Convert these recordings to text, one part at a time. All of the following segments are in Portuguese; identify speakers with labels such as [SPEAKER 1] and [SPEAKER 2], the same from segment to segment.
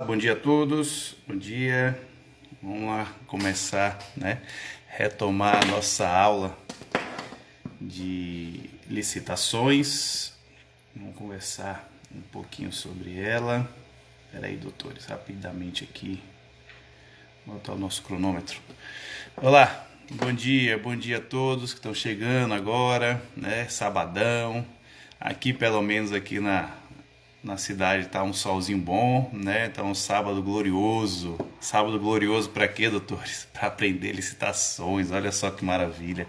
[SPEAKER 1] Bom dia a todos, bom dia. Vamos lá começar, né? Retomar a nossa aula de licitações. Vamos conversar um pouquinho sobre ela. Espera aí, doutores, rapidamente aqui. Vou botar o nosso cronômetro. Olá, bom dia a todos que estão chegando agora, né? Sabadão. Aqui, pelo menos aqui na cidade tá um solzinho bom, né? Tá um sábado glorioso. Sábado glorioso para quê, doutores? Para aprender licitações. Olha só que maravilha.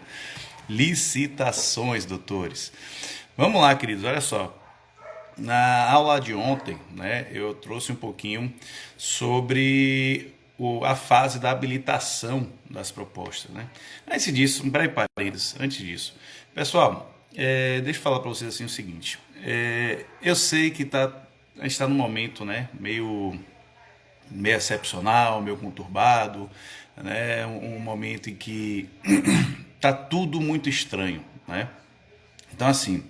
[SPEAKER 1] Licitações, doutores. Vamos lá, queridos. Olha só. Na aula de ontem, né, eu trouxe um pouquinho sobre a fase da habilitação das propostas, né? Antes disso, um breve parênteses, antes disso. Pessoal, deixa eu falar para vocês assim o seguinte. Eu sei que a gente está num momento, né, meio excepcional, meio conturbado, né, um momento em que tá tudo muito estranho, né? Então, assim,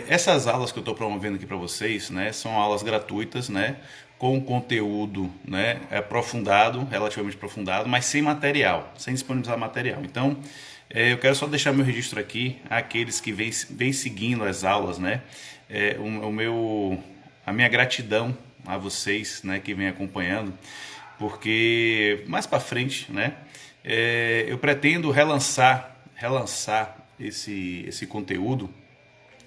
[SPEAKER 1] essas aulas que eu estou promovendo aqui para vocês, né, são aulas gratuitas, né, com conteúdo, né, aprofundado, relativamente aprofundado, mas sem material, sem disponibilizar material. Então, eu quero só deixar meu registro aqui, aqueles que vêm seguindo as aulas, né, a minha gratidão a vocês, né, que vêm acompanhando, porque mais para frente, né, eu pretendo relançar esse conteúdo,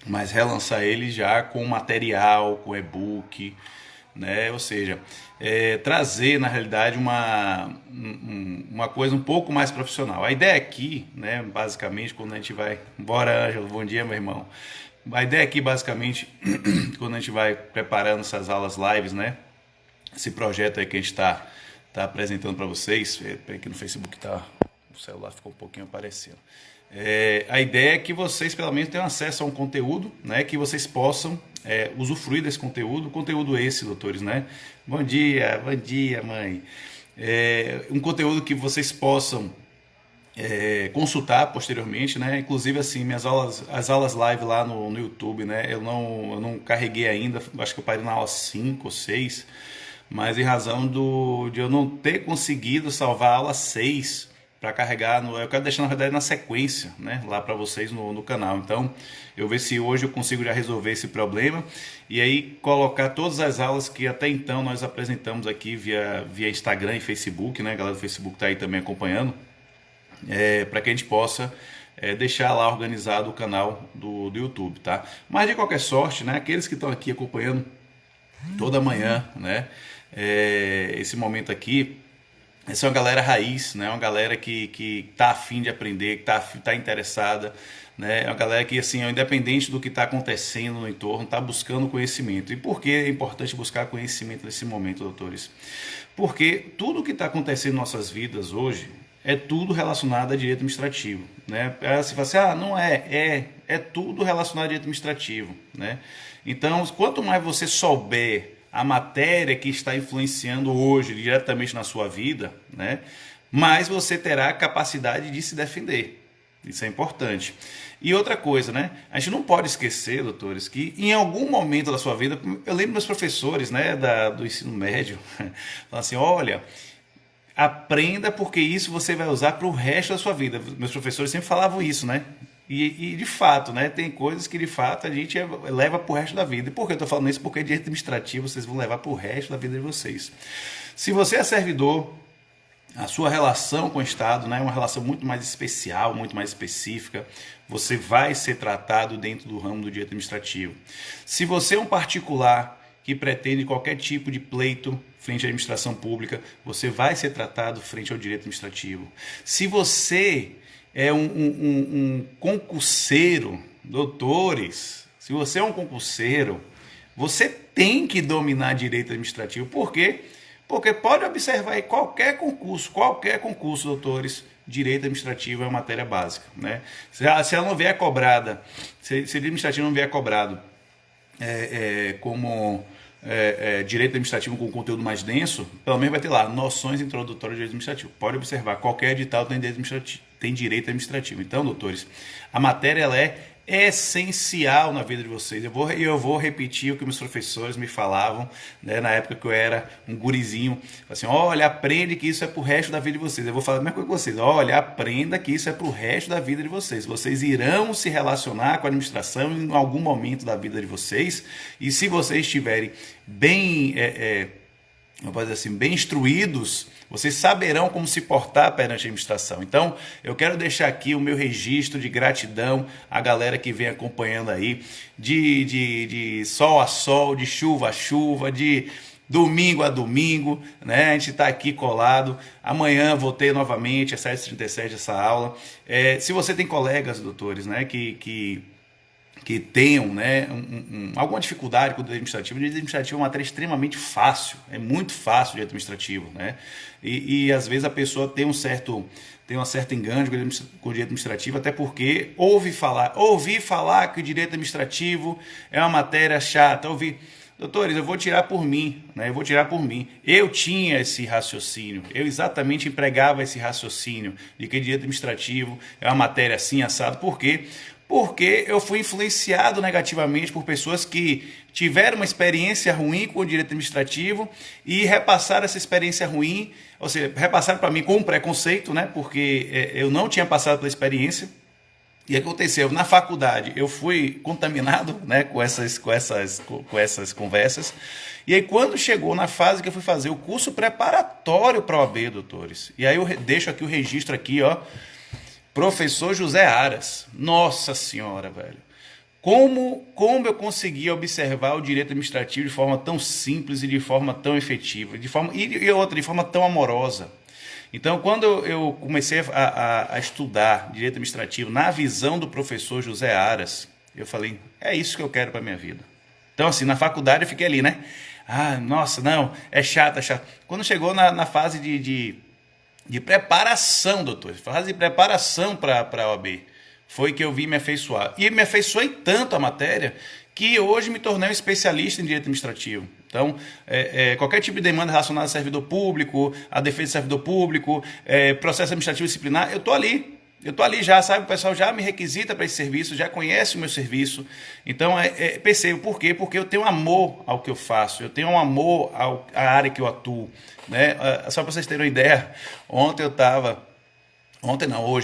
[SPEAKER 1] mas relançar ele já com material, com e-book, né? Ou seja, trazer na realidade uma coisa um pouco mais profissional. A ideia aqui, né, basicamente, quando a gente vai... Bora, Ângelo, bom dia, meu irmão. A ideia aqui, basicamente, quando a gente vai preparando essas aulas lives, né, esse projeto aí que a gente está apresentando para vocês, aqui no Facebook o celular ficou um pouquinho aparecendo. A ideia é que vocês pelo menos tenham acesso a um conteúdo, né, que vocês possam usufruir desse conteúdo esse, doutores, né? Bom dia, mãe. Um conteúdo que vocês possam consultar posteriormente, né? Inclusive assim, as aulas live lá no YouTube, né? Eu não carreguei ainda, acho que eu parei na aula 5 ou 6, mas em razão de eu não ter conseguido salvar a aula 6 para carregar, eu quero deixar na verdade na sequência, né, lá para vocês no canal. Então eu ver se hoje eu consigo já resolver esse problema e aí colocar todas as aulas que até então nós apresentamos aqui via Instagram e Facebook, né, a galera do Facebook está aí também acompanhando, para que a gente possa deixar lá organizado o canal do YouTube, tá? Mas de qualquer sorte, né, aqueles que estão aqui acompanhando toda manhã, né, esse momento aqui, essa é uma galera raiz, né? Uma galera que tá afim de aprender, que tá interessada, né? É uma galera que, assim, independente do que está acontecendo no entorno, está buscando conhecimento. E por que é importante buscar conhecimento nesse momento, doutores? Porque tudo que está acontecendo em nossas vidas hoje é tudo relacionado a direito administrativo, né? Você fala assim, não é tudo relacionado a direito administrativo, né? Então, quanto mais você souber a matéria que está influenciando hoje diretamente na sua vida, né, mais você terá a capacidade de se defender. Isso é importante. E outra coisa, né, a gente não pode esquecer, doutores, que em algum momento da sua vida, eu lembro meus professores, né, do ensino médio, falam assim, olha, aprenda porque isso você vai usar para o resto da sua vida. Meus professores sempre falavam isso, né? E de fato, né, tem coisas que de fato a gente leva para o resto da vida. E por que eu estou falando isso? Porque direito administrativo vocês vão levar para o resto da vida de vocês. Se você é servidor, a sua relação com o Estado, né, é uma relação muito mais especial, muito mais específica. Você vai ser tratado dentro do ramo do direito administrativo. Se você é um particular que pretende qualquer tipo de pleito frente à administração pública, você vai ser tratado frente ao direito administrativo. Se você é um concurseiro, doutores, se você é um concurseiro, você tem que dominar direito administrativo. Por quê? Porque pode observar aí qualquer concurso, doutores, direito administrativo é uma matéria básica, né? Se ela não vier cobrada, se o administrativo não vier cobrado como direito administrativo com conteúdo mais denso, pelo menos vai ter lá noções introdutórias de direito administrativo. Pode observar, qualquer edital tem direito administrativo. Então, doutores, a matéria ela é essencial na vida de vocês. Eu vou repetir o que meus professores me falavam, né, na época que eu era um gurizinho. Assim, olha, aprende que isso é pro resto da vida de vocês. Eu vou falar a mesma coisa com vocês. Olha, aprenda que isso é pro resto da vida de vocês. Vocês irão se relacionar com a administração em algum momento da vida de vocês. E se vocês estiverem bem... eu posso dizer assim, bem instruídos, vocês saberão como se portar perante a administração. Então, eu quero deixar aqui o meu registro de gratidão à galera que vem acompanhando aí, de sol a sol, de chuva a chuva, de domingo a domingo, né? A gente está aqui colado. Amanhã vou ter novamente às 7h37 essa aula. Se você tem colegas, doutores, né, que tenham, né, alguma dificuldade com o direito administrativo. O direito administrativo é uma matéria extremamente fácil, é muito fácil o direito administrativo, né? E às vezes a pessoa tem um certo engano com o direito administrativo, até porque ouvi falar que o direito administrativo é uma matéria chata. Doutores, eu vou tirar por mim, né? Eu tinha esse raciocínio, eu exatamente empregava esse raciocínio de que direito administrativo é uma matéria assim, assado. Por quê? Porque eu fui influenciado negativamente por pessoas que tiveram uma experiência ruim com o direito administrativo e repassaram essa experiência ruim, ou seja, repassaram para mim com um preconceito, né? Porque eu não tinha passado pela experiência. E aconteceu, na faculdade eu fui contaminado, né, com essas conversas. E aí quando chegou na fase que eu fui fazer o curso preparatório para a OAB, doutores, e aí eu deixo aqui o registro aqui, ó, professor José Aras, nossa senhora, velho. Como eu conseguia observar o direito administrativo de forma tão simples e de forma tão efetiva, de forma tão amorosa. Então, quando eu comecei a estudar direito administrativo na visão do professor José Aras, eu falei, é isso que eu quero para a minha vida. Então, assim, na faculdade eu fiquei ali, né? Ah, nossa, não, é chato. Quando chegou na fase de preparação, doutor, fase de preparação para a OAB, foi que eu vi me afeiçoar. E me afeiçoei tanto a matéria que hoje me tornei um especialista em direito administrativo. Então, qualquer tipo de demanda relacionada a servidor público, a defesa de servidor público, processo administrativo disciplinar, eu estou ali. Eu estou ali já, sabe? O pessoal já me requisita para esse serviço, já conhece o meu serviço. Então, percebo. Por quê? Porque eu tenho amor ao que eu faço, eu tenho um amor à área que eu atuo, né? Só para vocês terem uma ideia, hoje,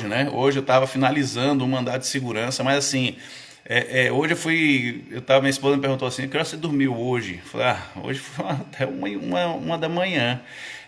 [SPEAKER 1] né? Hoje eu estava finalizando um mandado de segurança, mas assim, hoje minha esposa me perguntou assim, que hora você dormiu hoje? Eu falei, hoje foi até uma da manhã.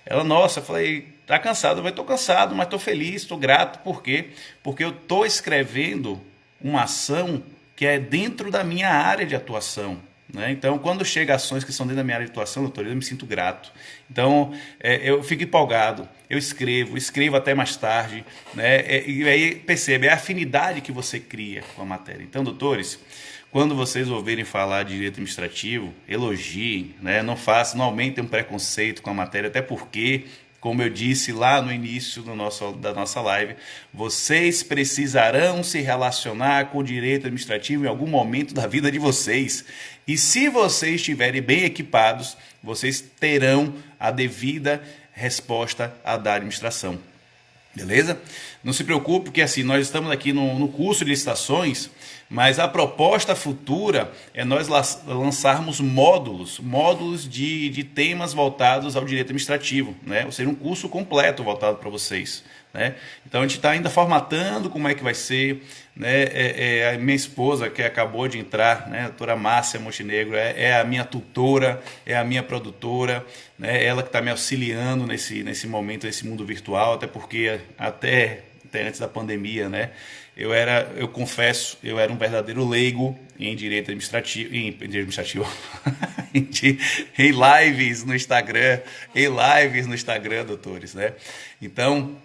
[SPEAKER 1] Ela, nossa, eu falei, tá cansado? Eu estou cansado, mas estou feliz, estou grato. Por quê? Porque eu estou escrevendo uma ação que é dentro da minha área de atuação, né? Então, quando chegam ações que são dentro da minha área de atuação, doutor, eu me sinto grato. Então, eu fico empolgado, eu escrevo até mais tarde, né? E aí, percebe, é a afinidade que você cria com a matéria. Então, doutores, quando vocês ouvirem falar de direito administrativo, elogiem, né? Não aumentem um preconceito com a matéria, até porque, como eu disse lá no início da nossa live, vocês precisarão se relacionar com o direito administrativo em algum momento da vida de vocês. E se vocês estiverem bem equipados, vocês terão a devida resposta à da administração. Beleza? Não se preocupe, porque assim, nós estamos aqui no curso de licitações, mas a proposta futura é nós lançarmos módulos de temas voltados ao direito administrativo, né? Ou seja, um curso completo voltado para vocês, né? Então a gente está ainda formatando como é que vai ser, né? A minha esposa, que acabou de entrar, né? A doutora Márcia Montenegro, é a minha tutora, é a minha produtora, né? Ela que está me auxiliando nesse momento, nesse mundo virtual, até porque até antes da pandemia, né? Eu confesso, eu era um verdadeiro leigo em direito administrativo, em lives no Instagram, doutores, né? Então,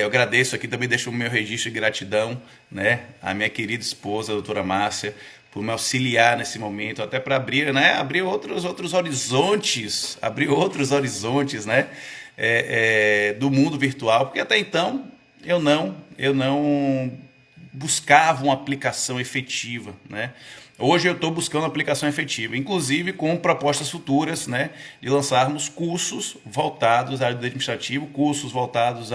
[SPEAKER 1] eu agradeço aqui, também deixo o meu registro de gratidão, né, à minha querida esposa, a doutora Márcia, por me auxiliar nesse momento, até para abrir outros horizontes, né, do mundo virtual, porque até então eu não buscava uma aplicação efetiva, né? Hoje eu estou buscando aplicação efetiva, inclusive com propostas futuras, né, de lançarmos cursos voltados à área do administrativo, cursos voltados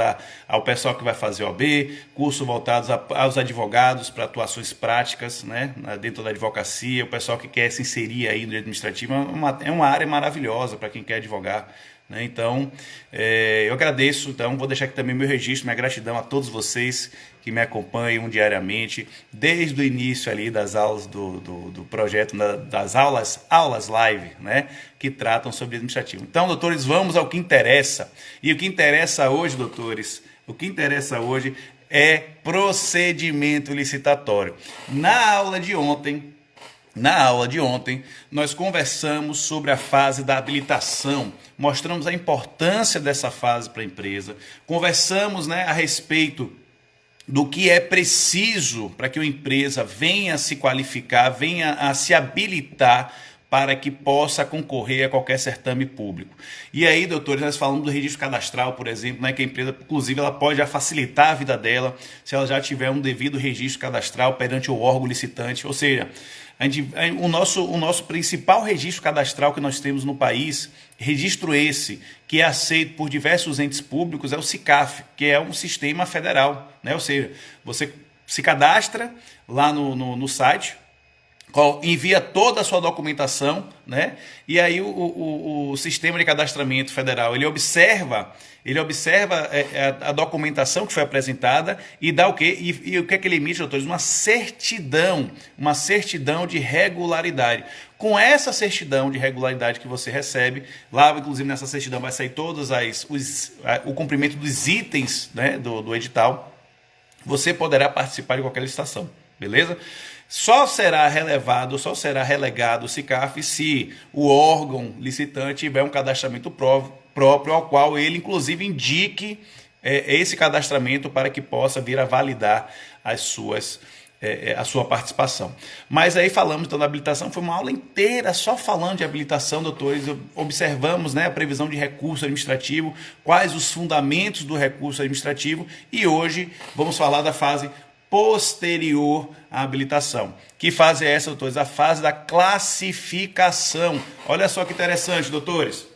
[SPEAKER 1] ao pessoal que vai fazer OAB, cursos voltados aos advogados para atuações práticas, né, dentro da advocacia, o pessoal que quer se inserir aí no administrativo. É uma área maravilhosa para quem quer advogar. Então, eu agradeço, então vou deixar aqui também meu registro, minha gratidão a todos vocês que me acompanham diariamente, desde o início ali das aulas do projeto, das aulas live, né, que tratam sobre administrativo. Então, doutores, vamos ao que interessa. E o que interessa hoje, doutores, o que interessa hoje é procedimento licitatório. Na aula de ontem, nós conversamos sobre a fase da habilitação, mostramos a importância dessa fase para a empresa, conversamos, né, a respeito do que é preciso para que uma empresa venha a se qualificar, venha a se habilitar para que possa concorrer a qualquer certame público. E aí, doutores, nós falamos do registro cadastral, por exemplo, né, que a empresa, inclusive, ela pode já facilitar a vida dela se ela já tiver um devido registro cadastral perante o órgão licitante, ou seja, o nosso principal registro cadastral que nós temos no país, registro esse que é aceito por diversos entes públicos, é o SICAF, que é um sistema federal, né? Ou seja, você se cadastra lá no site, envia toda a sua documentação, né? E aí o sistema de cadastramento federal ele observa a documentação que foi apresentada e dá o quê? E o que é que ele emite, doutores? Uma certidão de regularidade. Com essa certidão de regularidade que você recebe, lá inclusive nessa certidão vai sair todos o cumprimento dos itens, né, do edital, você poderá participar de qualquer licitação, beleza? Só será relegado o SICAF se o órgão licitante tiver um cadastramento próprio, ao qual ele, inclusive, indique esse cadastramento para que possa vir a validar a sua participação. Mas aí falamos então da habilitação, foi uma aula inteira só falando de habilitação, doutores. Observamos, né, a previsão de recurso administrativo, quais os fundamentos do recurso administrativo, e hoje vamos falar da fase posterior à habilitação. Que fase é essa, doutores? A fase da classificação. Olha só que interessante, doutores.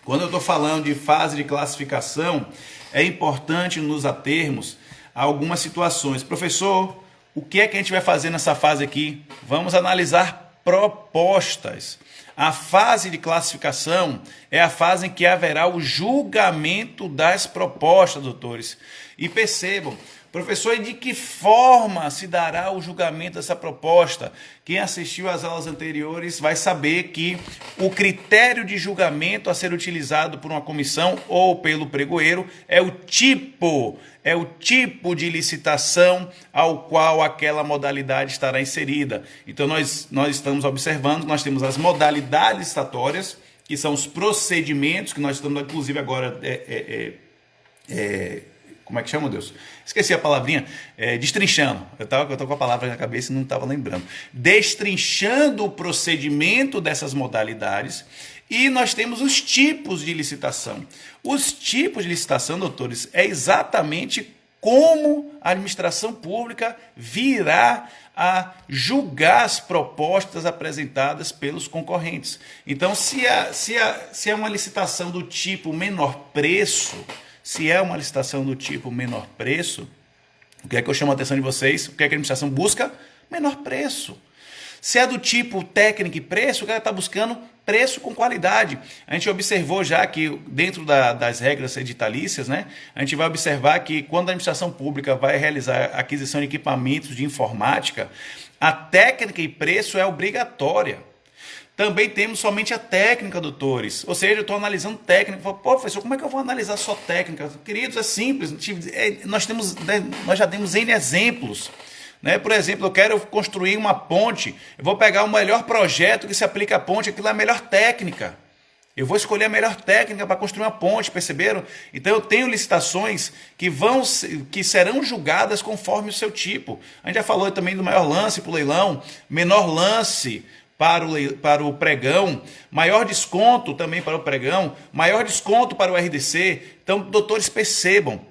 [SPEAKER 1] Quando eu estou falando de fase de classificação, é importante nos atermos a algumas situações. Professor, o que é que a gente vai fazer nessa fase aqui? Vamos analisar propostas. A fase de classificação é a fase em que haverá o julgamento das propostas, doutores. E percebam, professor, e de que forma se dará o julgamento dessa proposta? Quem assistiu às aulas anteriores vai saber que o critério de julgamento a ser utilizado por uma comissão ou pelo pregoeiro é o tipo de licitação ao qual aquela modalidade estará inserida. Então, nós estamos observando que nós temos as modalidades licitatórias, que são os procedimentos, que nós estamos, inclusive, agora... como é que chama, Deus? Esqueci a palavrinha. Destrinchando. Eu estou com a palavra na cabeça e não estava lembrando. Destrinchando o procedimento dessas modalidades. E nós temos os tipos de licitação. Os tipos de licitação, doutores, é exatamente como a administração pública virá a julgar as propostas apresentadas pelos concorrentes. Então, se é uma licitação do tipo menor preço, o que é que eu chamo a atenção de vocês? O que é que a administração busca? Menor preço. Se é do tipo técnica e preço, o cara está buscando preço com qualidade. A gente observou já que dentro das regras editalícias, né, a gente vai observar que quando a administração pública vai realizar aquisição de equipamentos de informática, a técnica e preço é obrigatória. Também temos somente a técnica, doutores. Ou seja, eu estou analisando técnica. Pô, professor, como é que eu vou analisar só técnica? Queridos, é simples. Nós já demos N exemplos. Né? Por exemplo, eu quero construir uma ponte. Eu vou pegar o melhor projeto que se aplica à ponte. Aquilo é a melhor técnica. Eu vou escolher a melhor técnica para construir uma ponte, perceberam? Então eu tenho licitações que serão julgadas conforme o seu tipo. A gente já falou também do maior lance para o leilão, menor lance para o pregão, maior desconto também para o pregão, maior desconto para o RDC. Então, doutores, percebam,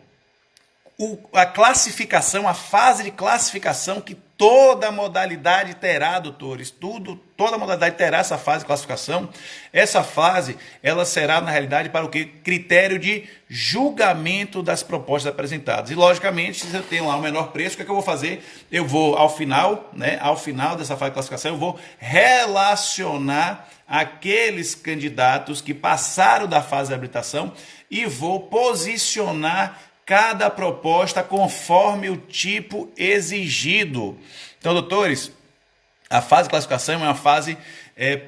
[SPEAKER 1] a classificação, a fase de classificação que toda modalidade terá, doutores, toda modalidade terá essa fase de classificação. Essa fase, ela será, na realidade, para o quê? Critério de julgamento das propostas apresentadas. E, logicamente, se eu tenho lá o menor preço, o que é que eu vou fazer? Eu vou, ao final, né, ao final dessa fase de classificação, eu vou relacionar aqueles candidatos que passaram da fase de habilitação e vou posicionar cada proposta conforme o tipo exigido. Então, doutores, a fase de classificação é uma fase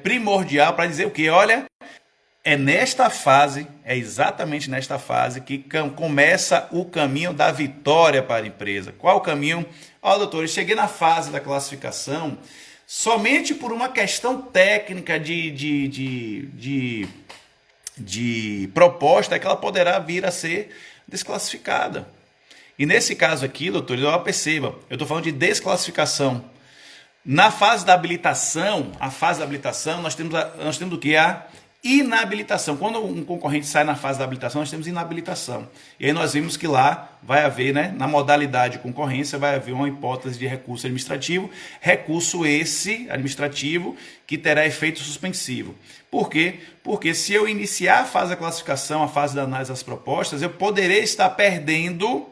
[SPEAKER 1] primordial para dizer o quê? Olha, é nesta fase, é exatamente nesta fase que começa o caminho da vitória para a empresa. Qual o caminho? Ó, doutores, cheguei na fase da classificação somente por uma questão técnica de proposta é que ela poderá vir a ser desclassificada. E nesse caso aqui, doutores, perceba, eu estou falando de desclassificação. Na fase da habilitação, nós temos o que? A inabilitação. Quando um concorrente sai na fase da habilitação, nós temos inabilitação. E aí nós vimos que lá vai haver, né, na modalidade de concorrência, vai haver uma hipótese de recurso administrativo, recurso esse administrativo que terá efeito suspensivo. Por quê? Porque se eu iniciar a fase da classificação, a fase da análise das propostas, eu poderei estar perdendo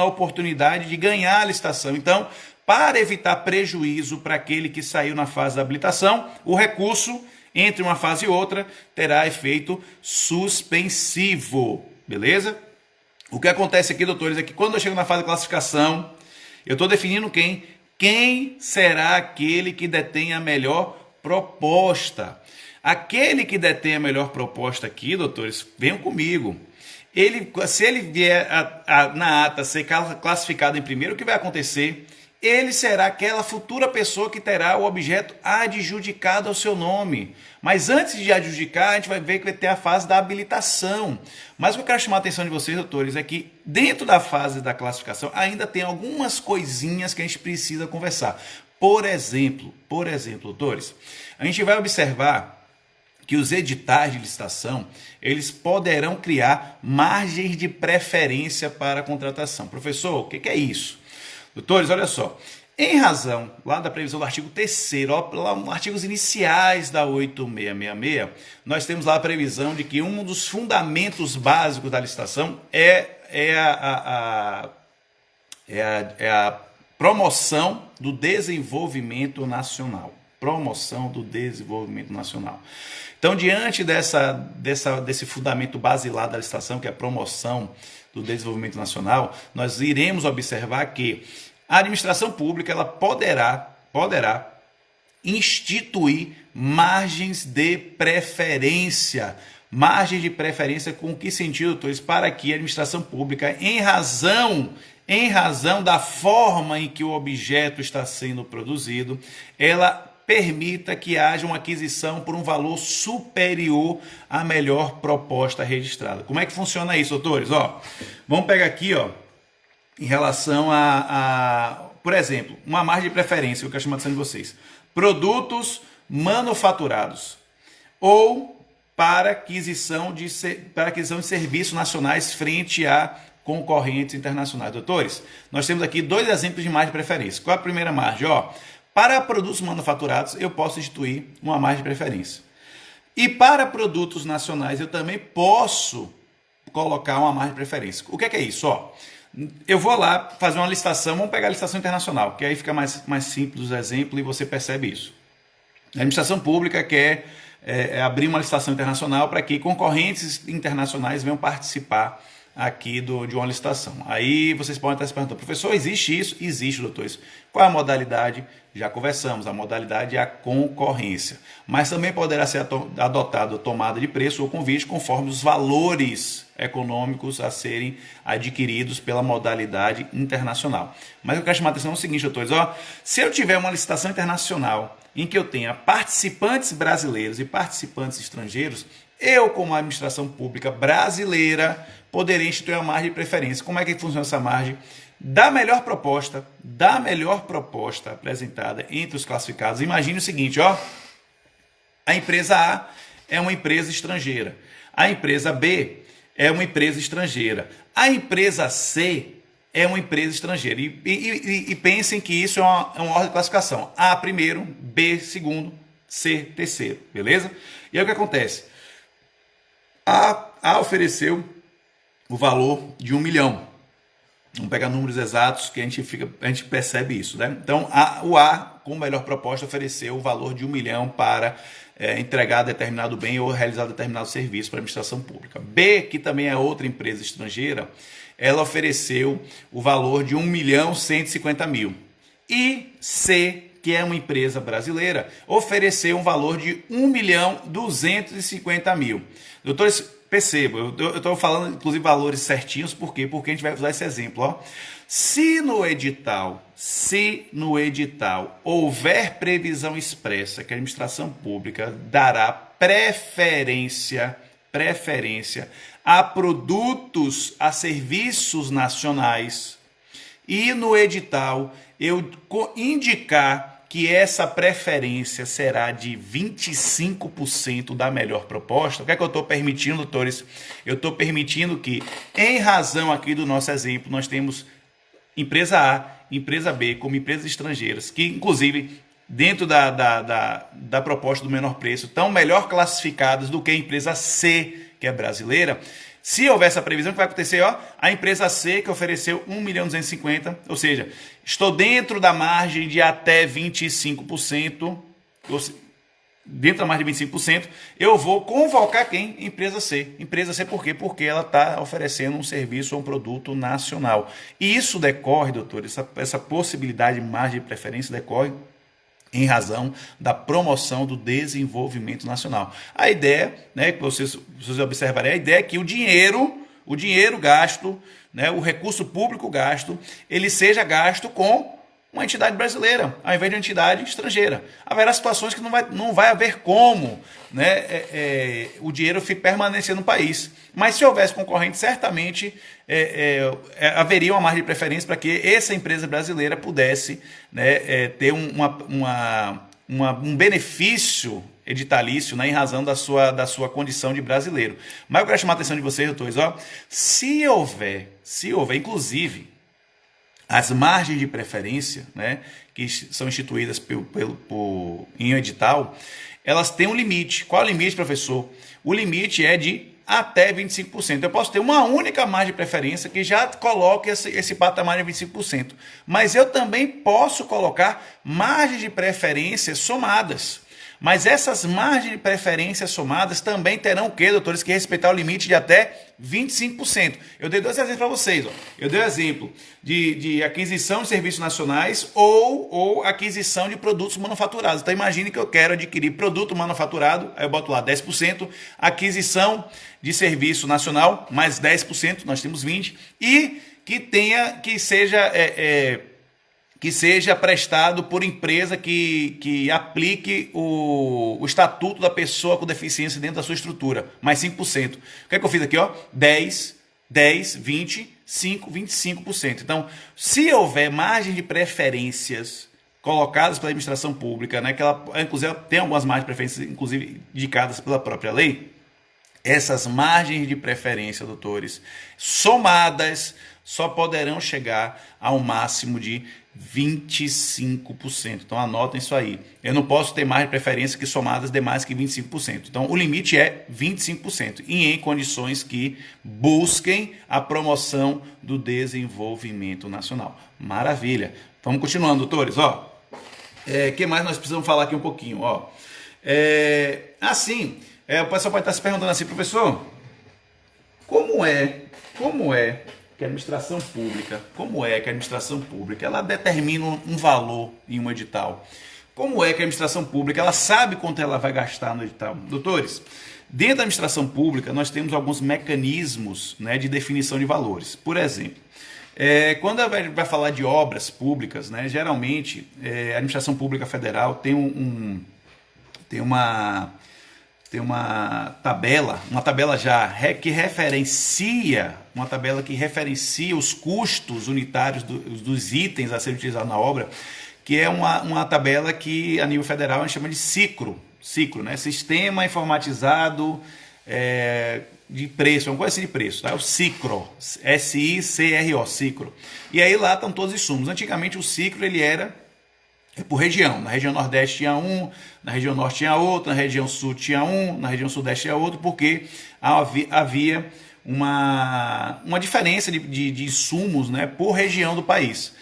[SPEAKER 1] a oportunidade de ganhar a licitação. Então, para evitar prejuízo para aquele que saiu na fase da habilitação, o recurso entre uma fase e outra terá efeito suspensivo, beleza? O que acontece aqui, doutores, é que quando eu chego na fase de classificação, eu estou definindo quem? Quem será aquele que detém a melhor proposta? Aquele que detém a melhor proposta aqui, doutores, venham comigo. Se ele vier na ata ser classificado em primeiro, o que vai acontecer? Ele será aquela futura pessoa que terá o objeto adjudicado ao seu nome. Mas antes de adjudicar, a gente vai ver que vai ter a fase da habilitação. Mas o que eu quero chamar a atenção de vocês, doutores, é que dentro da fase da classificação ainda tem algumas coisinhas que a gente precisa conversar. Por exemplo, doutores, a gente vai observar que os editais de licitação, eles poderão criar margens de preferência para a contratação. Professor, o que é isso? Doutores, olha só, em razão lá da previsão do artigo 3º, lá nos artigos iniciais da 8666, nós temos lá a previsão de que um dos fundamentos básicos da licitação é a promoção do desenvolvimento nacional. Promoção do desenvolvimento nacional. Então, diante desse fundamento basilar da licitação, que é a promoção do desenvolvimento nacional, nós iremos observar que a administração pública ela poderá instituir margens de preferência. Margem de preferência com que sentido, doutores? Para que a administração pública, em razão da forma em que o objeto está sendo produzido, ela permita que haja uma aquisição por um valor superior à melhor proposta registrada. Como é que funciona isso, doutores? Vamos pegar aqui, em relação por exemplo, uma margem de preferência, eu quero chamar a atenção de vocês. Produtos manufaturados ou para aquisição de serviços nacionais frente a concorrentes internacionais. Doutores, nós temos aqui 2 exemplos de margem de preferência. Qual é a primeira margem? Para produtos manufaturados, eu posso instituir uma margem de preferência. E para produtos nacionais, eu também posso colocar uma margem de preferência. O que é isso? Eu vou lá fazer uma licitação, vamos pegar a licitação internacional, que aí fica mais simples o exemplo e você percebe isso. A administração pública quer abrir uma licitação internacional para que concorrentes internacionais venham participar aqui de uma licitação. Aí vocês podem estar se perguntando, professor, existe isso? Existe, doutores. Qual é a modalidade? Já conversamos, a modalidade é a concorrência. Mas também poderá ser adotado a tomada de preço ou convite conforme os valores econômicos a serem adquiridos pela modalidade internacional. Mas eu quero chamar a atenção no seguinte, doutores, se eu tiver uma licitação internacional em que eu tenha participantes brasileiros e participantes estrangeiros, eu, como administração pública brasileira, poderei instituir uma margem de preferência. Como é que funciona essa margem? Da melhor proposta apresentada entre os classificados. Imagine o seguinte, a empresa A é uma empresa estrangeira. A empresa B é uma empresa estrangeira. A empresa C é uma empresa estrangeira. E pensem que isso é uma ordem de classificação. A primeiro, B segundo, C terceiro, beleza? E aí o que acontece? A ofereceu o valor de 1 milhão. Vamos pegar números exatos que a gente percebe isso, né? Então, o A, com melhor proposta, ofereceu o valor de 1 milhão para entregar determinado bem ou realizar determinado serviço para a administração pública. B, que também é outra empresa estrangeira, ela ofereceu o valor de 1.150.000. E C, que é uma empresa brasileira, ofereceu um valor de 1.250.000. Doutores, percebam, eu estou falando inclusive valores certinhos, por quê? Porque a gente vai usar esse exemplo. Ó. Se no edital houver previsão expressa que a administração pública dará preferência a produtos, a serviços nacionais, e no edital eu indicar que essa preferência será de 25% da melhor proposta, o que é que eu estou permitindo, doutores? Eu estou permitindo que, em razão aqui do nosso exemplo, nós temos empresa A, empresa B, como empresas estrangeiras, que inclusive dentro da proposta do menor preço estão melhor classificadas do que a empresa C, que é brasileira. Se houver essa previsão, o que vai acontecer? Ó, a empresa C, que ofereceu 1.250.000, ou seja, estou dentro da margem de até 25%, dentro da margem de 25%, eu vou convocar quem? Empresa C. Empresa C por quê? Porque ela está oferecendo um serviço ou um produto nacional. E isso decorre, doutor, essa possibilidade de margem de preferência decorre em razão da promoção do desenvolvimento nacional. A ideia, né, que vocês observarem, a ideia é que o dinheiro gasto, né, o recurso público gasto, ele seja gasto com uma entidade brasileira, ao invés de uma entidade estrangeira. Haverá situações que não vai haver como, né, o dinheiro permanecer no país. Mas se houvesse concorrente, certamente haveria uma margem de preferência para que essa empresa brasileira pudesse, né, ter um benefício editalício, né, em razão da sua condição de brasileiro. Mas eu quero chamar a atenção de vocês, doutores, ó, se houver, inclusive, as margens de preferência, né, que são instituídas em um edital, elas têm um limite. Qual é o limite, professor? O limite é de até 25%. Eu posso ter uma única margem de preferência que já coloque esse patamar de 25%. Mas eu também posso colocar margens de preferência somadas. Mas essas margens de preferência somadas também terão o quê, doutores? Que respeitar o limite de até 25%. Eu dei dois exemplos para vocês. Ó. Eu dei o exemplo de aquisição de serviços nacionais ou aquisição de produtos manufaturados. Então imagine que eu quero adquirir produto manufaturado, aí eu boto lá 10%, aquisição de serviço nacional, mais 10%, nós temos 20%, e que seja prestado por empresa que aplique o estatuto da pessoa com deficiência dentro da sua estrutura, mais 5%. O que é que eu fiz aqui? Ó? 10, 20, 5, 25%. Então, se houver margem de preferências colocadas pela administração pública, né, que ela, inclusive, tem algumas margens de preferência, inclusive indicadas pela própria lei, essas margens de preferência, doutores, somadas, só poderão chegar ao máximo de 25%. Então anotem isso aí. Eu não posso ter mais de preferência que somadas de mais que 25%. Então o limite é 25%. E em condições que busquem a promoção do desenvolvimento nacional. Maravilha. Vamos continuando, doutores. Ó, que mais nós precisamos falar aqui um pouquinho? Ó, o pessoal pode estar se perguntando assim, professor, como é que a administração pública, ela determina um valor em um edital? Como é que a administração pública, ela sabe quanto ela vai gastar no edital? Doutores, dentro da administração pública, nós temos alguns mecanismos, né, de definição de valores. Por exemplo, quando vai falar de obras públicas, né, geralmente a administração pública federal tem uma tabela que referencia os custos unitários dos itens a serem utilizados na obra, que é uma tabela que a nível federal a gente chama de SICRO, né? Sistema Informatizado de preço, é uma coisa assim de preço, tá? O Sicro, S-I-C-R-O, Sicro. E aí lá estão todos os insumos. Antigamente o Sicro ele era por região. Na região Nordeste tinha um, na região Norte tinha outro, na região Sul tinha um, na região Sudeste tinha outro, porque havia uma diferença de insumos, né, por região do país.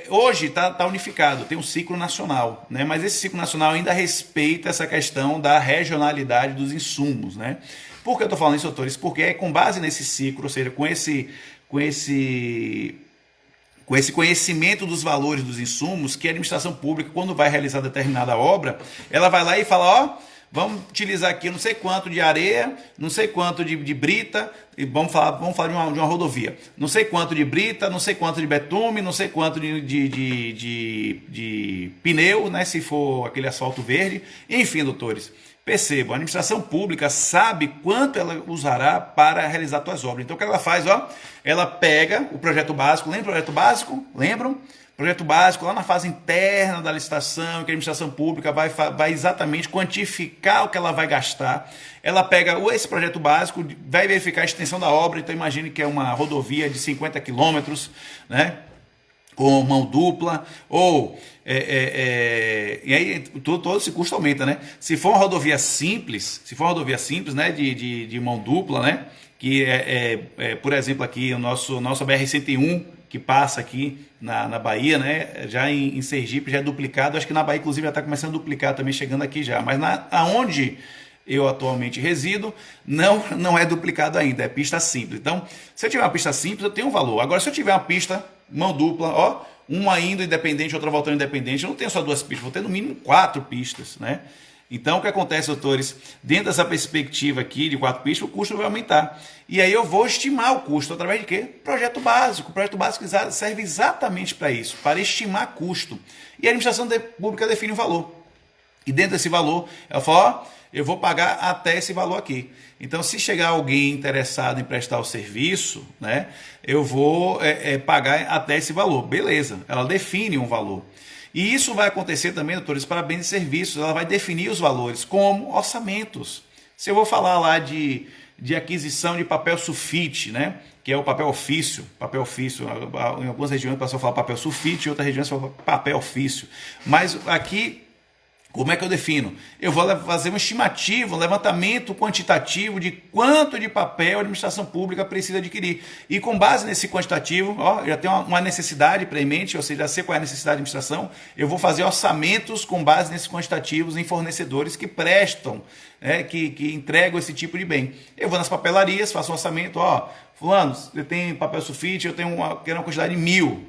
[SPEAKER 1] Hoje está unificado, tem um ciclo nacional, né, mas esse ciclo nacional ainda respeita essa questão da regionalidade dos insumos. Né? Por que eu estou falando isso, doutores? Porque é com base nesse ciclo, ou seja, com esse conhecimento dos valores dos insumos, que a administração pública, quando vai realizar determinada obra, ela vai lá e fala, ó, vamos utilizar aqui não sei quanto de areia, não sei quanto de brita, e vamos falar de uma rodovia, não sei quanto de brita, não sei quanto de betume, não sei quanto de pneu, né, se for aquele asfalto verde. Enfim, doutores, percebam, a administração pública sabe quanto ela usará para realizar suas obras. Então o que ela faz? Ó, ela pega o projeto básico, lembra o projeto básico? Lembram? Projeto básico, lá na fase interna da licitação, que a administração pública vai exatamente quantificar o que ela vai gastar. Ela pega esse projeto básico, vai verificar a extensão da obra, então imagine que é uma rodovia de 50 quilômetros, né? Com mão dupla, ou e aí todo esse custo aumenta, né? Se for uma rodovia simples, né, de mão dupla, né, que por exemplo aqui o nosso BR-101, que passa aqui na Bahia, né, já em Sergipe já é duplicado, acho que na Bahia inclusive já está começando a duplicar também, chegando aqui já, mas aonde eu atualmente resido, não é duplicado ainda, é pista simples. Então, se eu tiver uma pista simples, eu tenho um valor. Agora, se eu tiver uma pista mão dupla, ó, uma indo independente, outra voltando independente, eu não tenho só 2 pistas, vou ter no mínimo 4 pistas, né? Então, o que acontece, doutores? Dentro dessa perspectiva aqui de 4 pistas, o custo vai aumentar. E aí eu vou estimar o custo através de quê? Projeto básico. O projeto básico serve exatamente para isso, para estimar custo. E a administração pública define o valor. E dentro desse valor, ela fala, ó, eu vou pagar até esse valor aqui. Então, se chegar alguém interessado em prestar o serviço, né, eu vou pagar até esse valor. Beleza, ela define um valor. E isso vai acontecer também, doutores, para bens e serviços. Ela vai definir os valores como orçamentos. Se eu vou falar lá de aquisição de papel sulfite, né, que é o papel ofício. Em algumas regiões o pessoal fala papel sulfite, em outras regiões fala papel ofício. Mas aqui, como é que eu defino? Eu vou fazer uma estimativa, um levantamento quantitativo de quanto de papel a administração pública precisa adquirir. E com base nesse quantitativo, ó, já tem uma necessidade premente, ou seja, já sei qual é a necessidade da administração, eu vou fazer orçamentos com base nesses quantitativos em fornecedores que prestam, né, que entregam esse tipo de bem. Eu vou nas papelarias, faço um orçamento, ó, fulano, você tem papel sulfite, eu quero uma quantidade de mil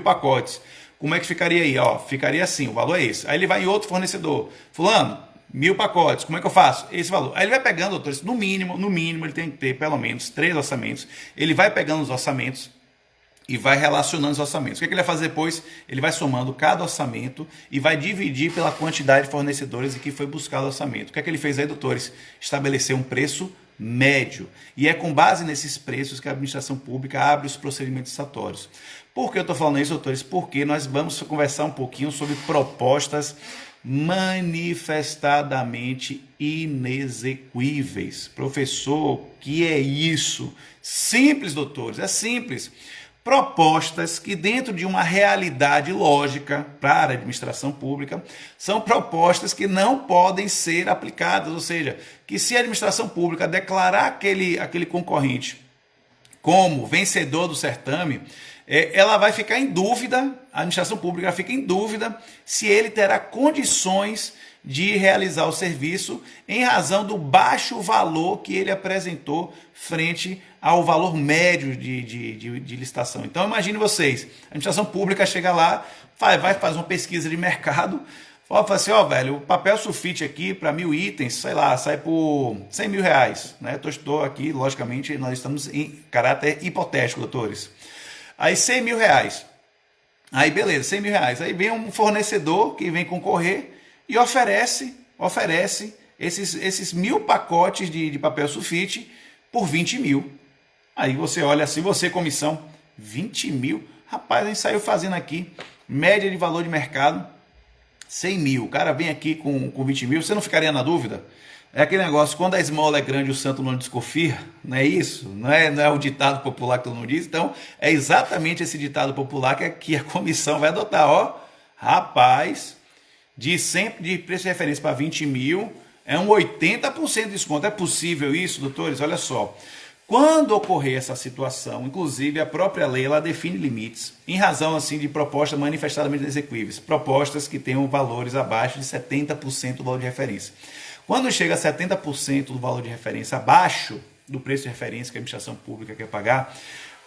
[SPEAKER 1] pacotes. Como é que ficaria aí? Ó, ficaria assim, o valor é esse. Aí ele vai em outro fornecedor. Fulano, 1000 pacotes, como é que eu faço? Esse valor. Aí ele vai pegando, doutores, no mínimo, ele tem que ter pelo menos 3 orçamentos. Ele vai pegando os orçamentos e vai relacionando os orçamentos. O que ele vai fazer depois? Ele vai somando cada orçamento e vai dividir pela quantidade de fornecedores em que foi buscado o orçamento. O que ele fez aí, doutores? Estabeleceu um preço médio. E é com base nesses preços que a administração pública abre os procedimentos licitatórios. Por que eu estou falando isso, doutores? Porque nós vamos conversar um pouquinho sobre propostas manifestadamente inexequíveis. Professor, que é isso? Simples, doutores, é simples. Propostas que, dentro de uma realidade lógica para a administração pública, são propostas que não podem ser aplicadas, ou seja, que se a administração pública declarar aquele concorrente como vencedor do certame, ela vai ficar em dúvida, a administração pública fica em dúvida se ele terá condições de realizar o serviço em razão do baixo valor que ele apresentou frente ao valor médio de licitação. Então imagine vocês, a administração pública chega lá, vai fazer uma pesquisa de mercado, fala assim, ó, velho, o papel sulfite aqui para 1000 itens, sei lá, sai por 100 mil reais, né? Estou aqui, logicamente, nós estamos em caráter hipotético, doutores. Aí 100 mil reais, aí beleza, 100 mil reais, aí vem um fornecedor que vem concorrer e oferece esses 1000 pacotes de papel sulfite por 20 mil. Aí você olha assim, você comissão, 20 mil, rapaz, a gente saiu fazendo aqui, média de valor de mercado, 100 mil, o cara vem aqui com 20 mil, você não ficaria na dúvida? É aquele negócio, quando a esmola é grande, o santo não desconfia, não é isso? Não é o ditado popular que todo mundo diz? Então, é exatamente esse ditado popular que a comissão vai adotar. Ó, rapaz, de preço de referência para 20 mil, é um 80% de desconto. É possível isso, doutores? Olha só. Quando ocorrer essa situação, inclusive a própria lei ela define limites em razão assim de propostas manifestadamente execuíveis, propostas que tenham valores abaixo de 70% do valor de referência. Quando chega a 70% do valor de referência abaixo do preço de referência que a administração pública quer pagar,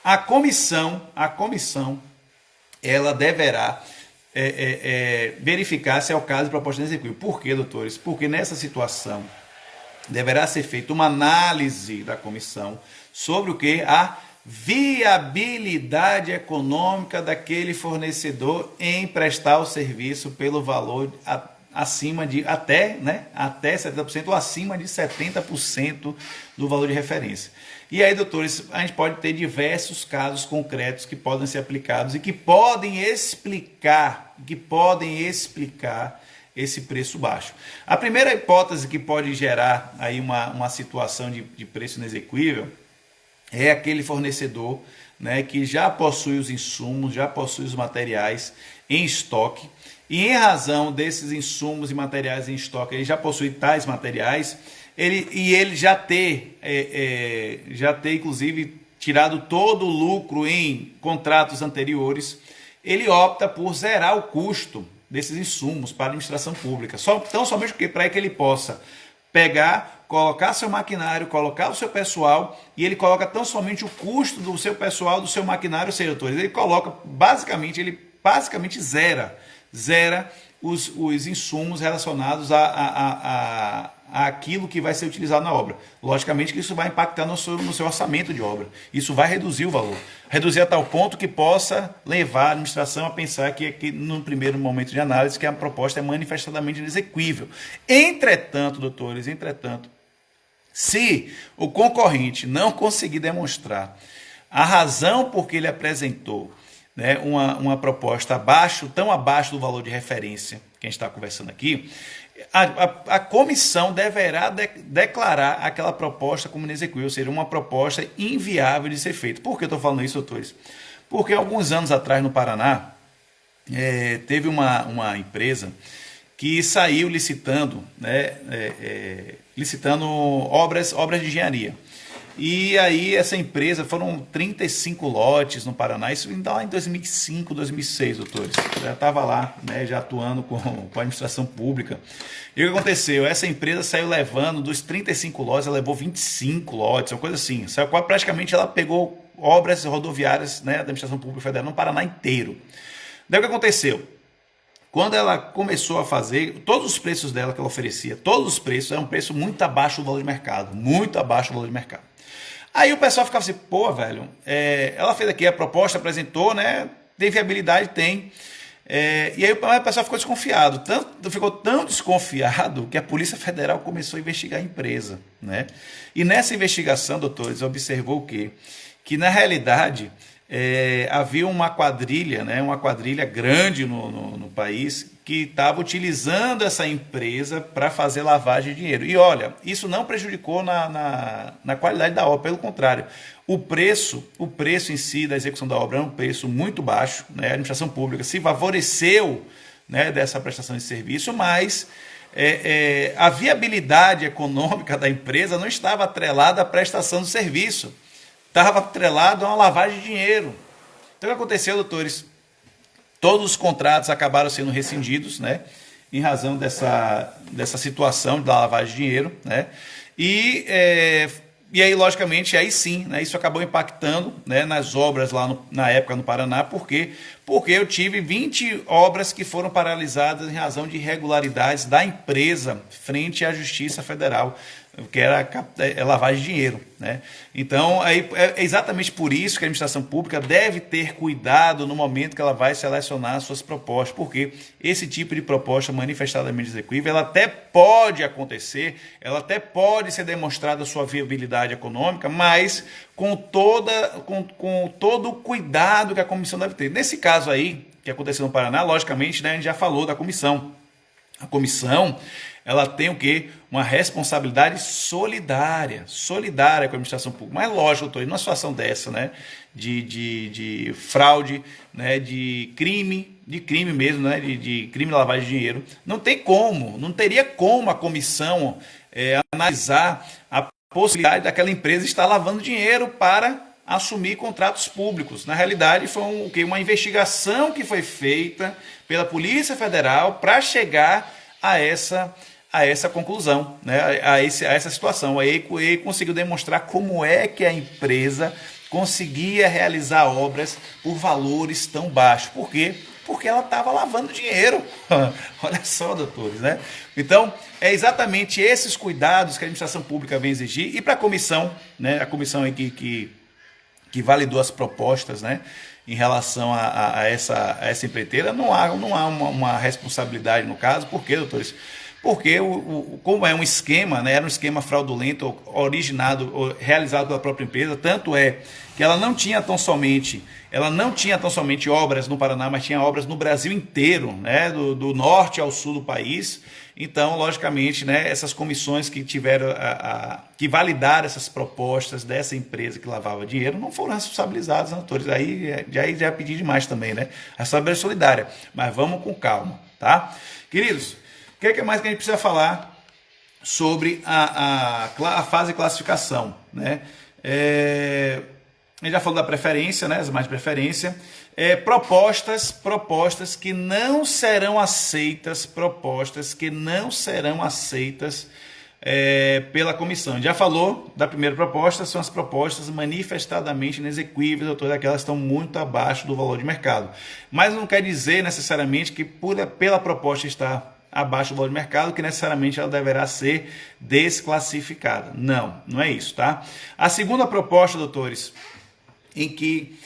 [SPEAKER 1] a comissão ela deverá verificar se é o caso de proposta execuível. Por quê, doutores? Porque nessa situação deverá ser feita uma análise da comissão sobre o que? A viabilidade econômica daquele fornecedor em prestar o serviço pelo valor acima de até 70% ou acima de 70% do valor de referência. E aí, doutores, a gente pode ter diversos casos concretos que podem ser aplicados e que podem explicar esse preço baixo. A primeira hipótese que pode gerar aí uma situação de preço inexequível é aquele fornecedor, né, que já possui os insumos, já possui os materiais em estoque, e em razão desses insumos e materiais em estoque, ele já possui tais materiais, ele já ter inclusive tirado todo o lucro em contratos anteriores, ele opta por zerar o custo desses insumos para a administração pública. Então, somente para que ele possa pegar, colocar seu maquinário, colocar o seu pessoal, e ele coloca tão somente o custo do seu pessoal, do seu maquinário, seus ele coloca, basicamente zera os insumos relacionados a aquilo que vai ser utilizado na obra. Logicamente que isso vai impactar no seu orçamento de obra. Isso vai reduzir o valor. Reduzir a tal ponto que possa levar a administração a pensar que no primeiro momento de análise, que a proposta é manifestadamente inexequível. Entretanto, doutores, se o concorrente não conseguir demonstrar a razão por que ele apresentou, né, uma proposta tão abaixo do valor de referência que a gente está conversando aqui, a comissão deverá declarar aquela proposta como inexequível, ou seja, uma proposta inviável de ser feita. Por que eu estou falando isso, doutores? Porque alguns anos atrás no Paraná, teve uma empresa que saiu licitando, né, licitando obras de engenharia. E aí essa empresa, foram 35 lotes no Paraná, isso ainda lá em 2005, 2006, doutores. Já estava lá, né, já atuando com a administração pública. E o que aconteceu? Essa empresa saiu levando, dos 35 lotes, ela levou 25 lotes, uma coisa assim. Praticamente ela pegou obras rodoviárias, né, da administração pública federal no Paraná inteiro. Daí o que aconteceu? Quando ela começou a fazer, todos os preços dela que ela oferecia, todos os preços eram um preço muito abaixo do valor de mercado, muito abaixo do valor de mercado. Aí o pessoal ficava assim, pô, velho, ela fez aqui a proposta, apresentou, né? Tem viabilidade? Tem. E aí o pessoal ficou desconfiado. Ficou tão desconfiado que a Polícia Federal começou a investigar a empresa, né? E nessa investigação, doutores, observou o quê? Que na realidade havia uma quadrilha, né? Uma quadrilha grande no país que estava utilizando essa empresa para fazer lavagem de dinheiro. E olha, isso não prejudicou na qualidade da obra, pelo contrário. O preço em si da execução da obra é um preço muito baixo, né? A administração pública se favoreceu, né, dessa prestação de serviço, mas a viabilidade econômica da empresa não estava atrelada à prestação do serviço, estava atrelado a uma lavagem de dinheiro. Então o que aconteceu, doutores? Todos os contratos acabaram sendo rescindidos, né, em razão dessa situação da lavagem de dinheiro, né, e aí, logicamente, aí sim, né, isso acabou impactando, né, nas obras lá na época no Paraná. Por quê? Porque eu tive 20 obras que foram paralisadas em razão de irregularidades da empresa frente à Justiça Federal, que era lavagem de dinheiro, né? Então, aí, é exatamente por isso que a administração pública deve ter cuidado no momento que ela vai selecionar as suas propostas, porque esse tipo de proposta manifestadamente execuível, ela até pode acontecer, ela até pode ser demonstrada a sua viabilidade econômica, mas com todo o cuidado que a comissão deve ter. Nesse caso aí, que aconteceu no Paraná, logicamente, né, a gente já falou da comissão. A comissão, ela tem o quê? Uma responsabilidade solidária com a administração pública. Mas lógico, doutor, numa situação dessa, né, de fraude, né, de crime mesmo, né, de crime de lavagem de dinheiro, não teria como a comissão analisar a possibilidade daquela empresa estar lavando dinheiro para assumir contratos públicos. Na realidade, foi uma investigação que foi feita pela Polícia Federal para chegar a essa conclusão, né? a essa situação. Aí ele conseguiu demonstrar como é que a empresa conseguia realizar obras por valores tão baixos. Por quê? Porque ela estava lavando dinheiro. Olha só, doutores, né? Então, é exatamente esses cuidados que a administração pública vem exigir. E para a comissão, né? A comissão aí que validou as propostas, né, em relação a essa empreiteira, não há uma responsabilidade no caso. Por quê, doutores? Porque, como é um esquema, né, era um esquema fraudulento, realizado pela própria empresa, tanto é que ela não tinha tão somente obras no Paraná, mas tinha obras no Brasil inteiro, né, do norte ao sul do país. Então, logicamente, né, essas comissões que tiveram que validar essas propostas dessa empresa que lavava dinheiro não foram responsabilizadas, doutores. Aí já é pedir demais também, né? A responsabilidade solidária. Mas vamos com calma, tá? Queridos, o que mais que a gente precisa falar sobre a fase de classificação, né? A gente já falou da preferência, né? As mais de preferência. Propostas que não serão aceitas, pela comissão. A gente já falou da primeira proposta, são as propostas manifestadamente inexequíveis, doutor, aquelas estão muito abaixo do valor de mercado. Mas não quer dizer necessariamente que pela proposta estar abaixo do valor de mercado, que necessariamente ela deverá ser desclassificada. Não é isso, tá? A segunda proposta, doutores, em que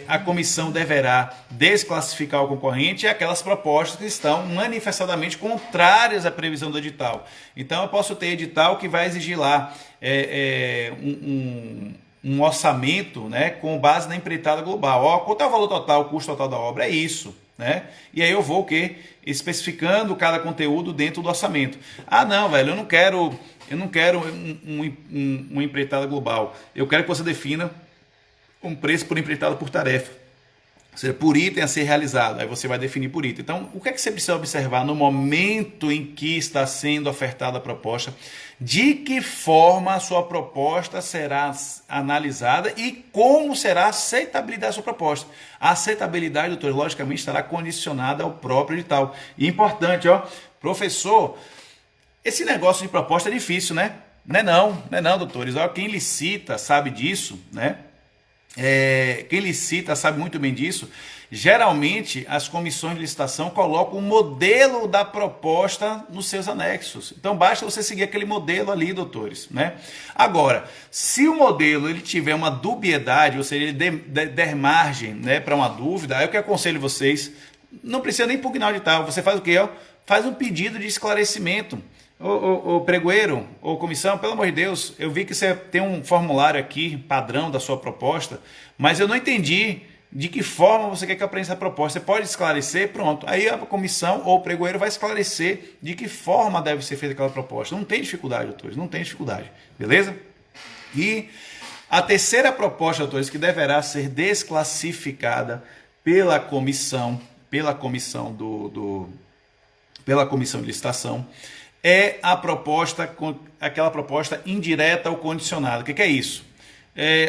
[SPEAKER 1] a comissão deverá desclassificar o concorrente é aquelas propostas que estão manifestadamente contrárias à previsão do edital. Então, eu posso ter edital que vai exigir lá um orçamento, né, com base na empreitada global. Quanto é o valor total, o custo total da obra? É isso. Né? E aí eu vou o quê? Especificando cada conteúdo dentro do orçamento. Não, velho, eu não quero uma empreitada global. Eu quero que você defina um preço por empreitada por tarefa, ou seja, por item a ser realizado. Aí você vai definir por item. Então, o que é que você precisa observar no momento em que está sendo ofertada a proposta? De que forma a sua proposta será analisada e como será a aceitabilidade da sua proposta? A aceitabilidade, doutor, logicamente estará condicionada ao próprio edital. E importante, professor, esse negócio de proposta é difícil, né? Não é não, doutores. Quem licita sabe disso, né? Quem licita sabe muito bem disso. Geralmente as comissões de licitação colocam o modelo da proposta nos seus anexos. Então basta você seguir aquele modelo ali, doutores, né? Agora, se o modelo ele tiver uma dubiedade, ou seja, ele der margem, né, para uma dúvida, aí eu que aconselho vocês, não precisa nem impugnar o edital. Você faz o quê? Faz um pedido de esclarecimento. Ô pregoeiro, ô comissão, pelo amor de Deus, eu vi que você tem um formulário aqui, padrão da sua proposta, mas eu não entendi de que forma você quer que eu apresente essa proposta. Você pode esclarecer? Pronto. Aí a comissão ou o pregoeiro vai esclarecer de que forma deve ser feita aquela proposta. Não tem dificuldade, doutores, não tem dificuldade. Beleza? E a terceira proposta, doutores, que deverá ser desclassificada pela comissão de licitação, é aquela proposta indireta ou condicionada. O que é isso?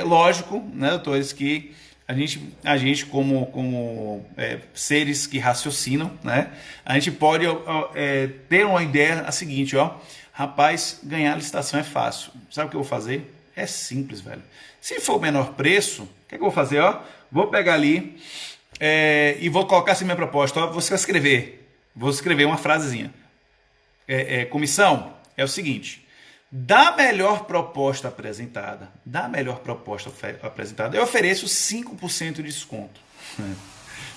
[SPEAKER 1] Lógico, né, doutores, que a gente como seres que raciocinam, né, a gente pode ter uma ideia a seguinte, rapaz, ganhar a licitação é fácil. Sabe o que eu vou fazer? É simples, velho. Se for o menor preço, o que eu vou fazer? Vou pegar ali e vou colocar assim minha proposta. Vou escrever uma frasezinha. Comissão, é o seguinte: da melhor proposta apresentada, eu ofereço 5% de desconto.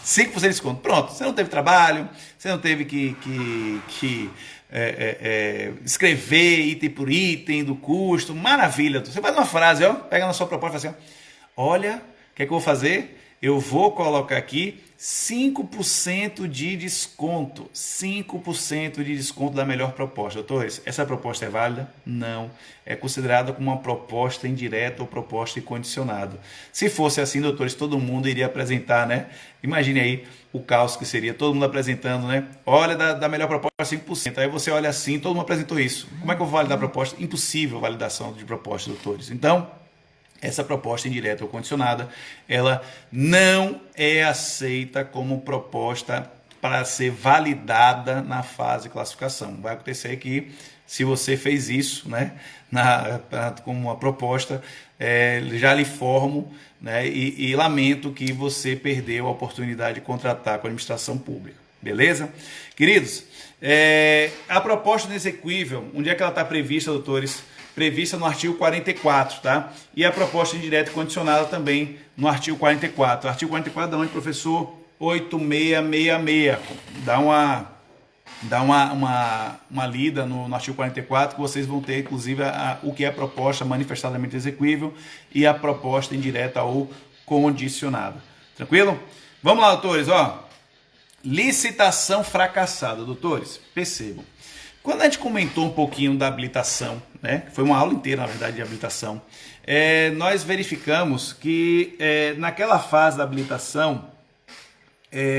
[SPEAKER 1] 5% de desconto. Pronto, você não teve trabalho, você não teve que escrever item por item do custo. Maravilha. Você faz uma frase, pega na sua proposta e fala assim: olha, o que é que eu vou fazer? eu vou colocar aqui 5% de desconto. 5% de desconto da melhor proposta. Doutores, essa proposta é válida? Não. É considerada como uma proposta indireta ou proposta incondicionada. Se fosse assim, doutores, todo mundo iria apresentar, né? Imagine aí o caos que seria, todo mundo apresentando, né? Olha, da melhor proposta 5%. Aí você olha assim, todo mundo apresentou isso. Como é que eu vou validar a proposta? Impossível validação de proposta, doutores. Então, essa proposta indireta ou condicionada, ela não é aceita como proposta para ser validada na fase de classificação. Vai acontecer que, se você fez isso, né, como uma proposta, já lhe informo, né, e lamento que você perdeu a oportunidade de contratar com a administração pública. Beleza? Queridos, a proposta do exequível, onde é que ela está prevista, doutores? Prevista no artigo 44, tá? E a proposta indireta e condicionada também no artigo 44. O artigo 44 da onde, professor? 8666. Dá uma lida no artigo 44, que vocês vão ter, inclusive, o que é a proposta manifestadamente exequível e a proposta indireta ou condicionada. Tranquilo? Vamos lá, doutores, ó. Licitação fracassada, doutores, percebam. Quando a gente comentou um pouquinho da habilitação, né, foi uma aula inteira, na verdade, de habilitação, nós verificamos que naquela fase da habilitação,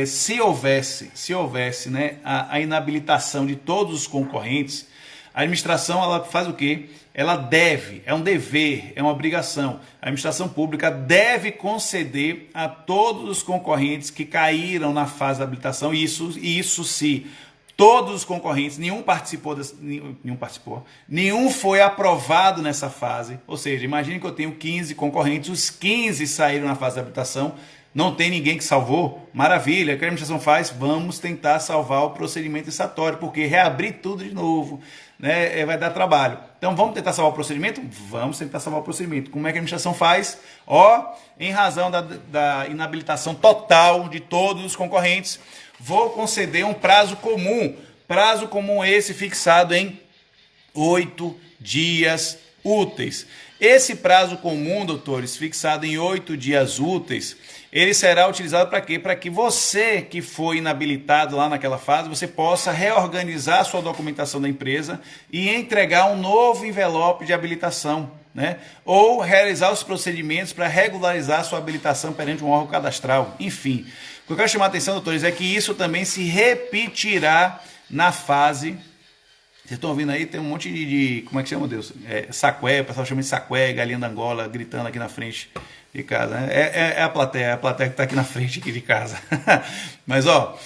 [SPEAKER 1] se houvesse né, a inabilitação de todos os concorrentes, a administração ela faz o quê? Ela deve, é um dever, é uma obrigação. A administração pública deve conceder a todos os concorrentes que caíram na fase da habilitação, isso se todos os concorrentes, nenhum foi aprovado nessa fase. Ou seja, imagine que eu tenho 15 concorrentes, os 15 saíram na fase de habilitação, não tem ninguém que salvou, maravilha, o que a administração faz? Vamos tentar salvar o procedimento licitatório, porque reabrir tudo de novo, né, vai dar trabalho. Então vamos tentar salvar o procedimento? Vamos tentar salvar o procedimento. Como é que a administração faz? Em razão da inabilitação total de todos os concorrentes, vou conceder um prazo comum esse fixado em 8 dias úteis. Esse prazo comum, doutores, fixado em 8 dias úteis, ele será utilizado para quê? Para que você que foi inabilitado lá naquela fase, você possa reorganizar a sua documentação da empresa e entregar um novo envelope de habilitação, né? Ou realizar os procedimentos para regularizar a sua habilitação perante um órgão cadastral, enfim. O que eu quero chamar a atenção, doutores, é que isso também se repetirá na fase. Vocês estão ouvindo aí? Tem um monte de como é que chama, Deus? Saqué, o pessoal chama de saqué, galinha da Angola, gritando aqui na frente de casa. Né? É a plateia que está aqui na frente aqui de casa. Mas, o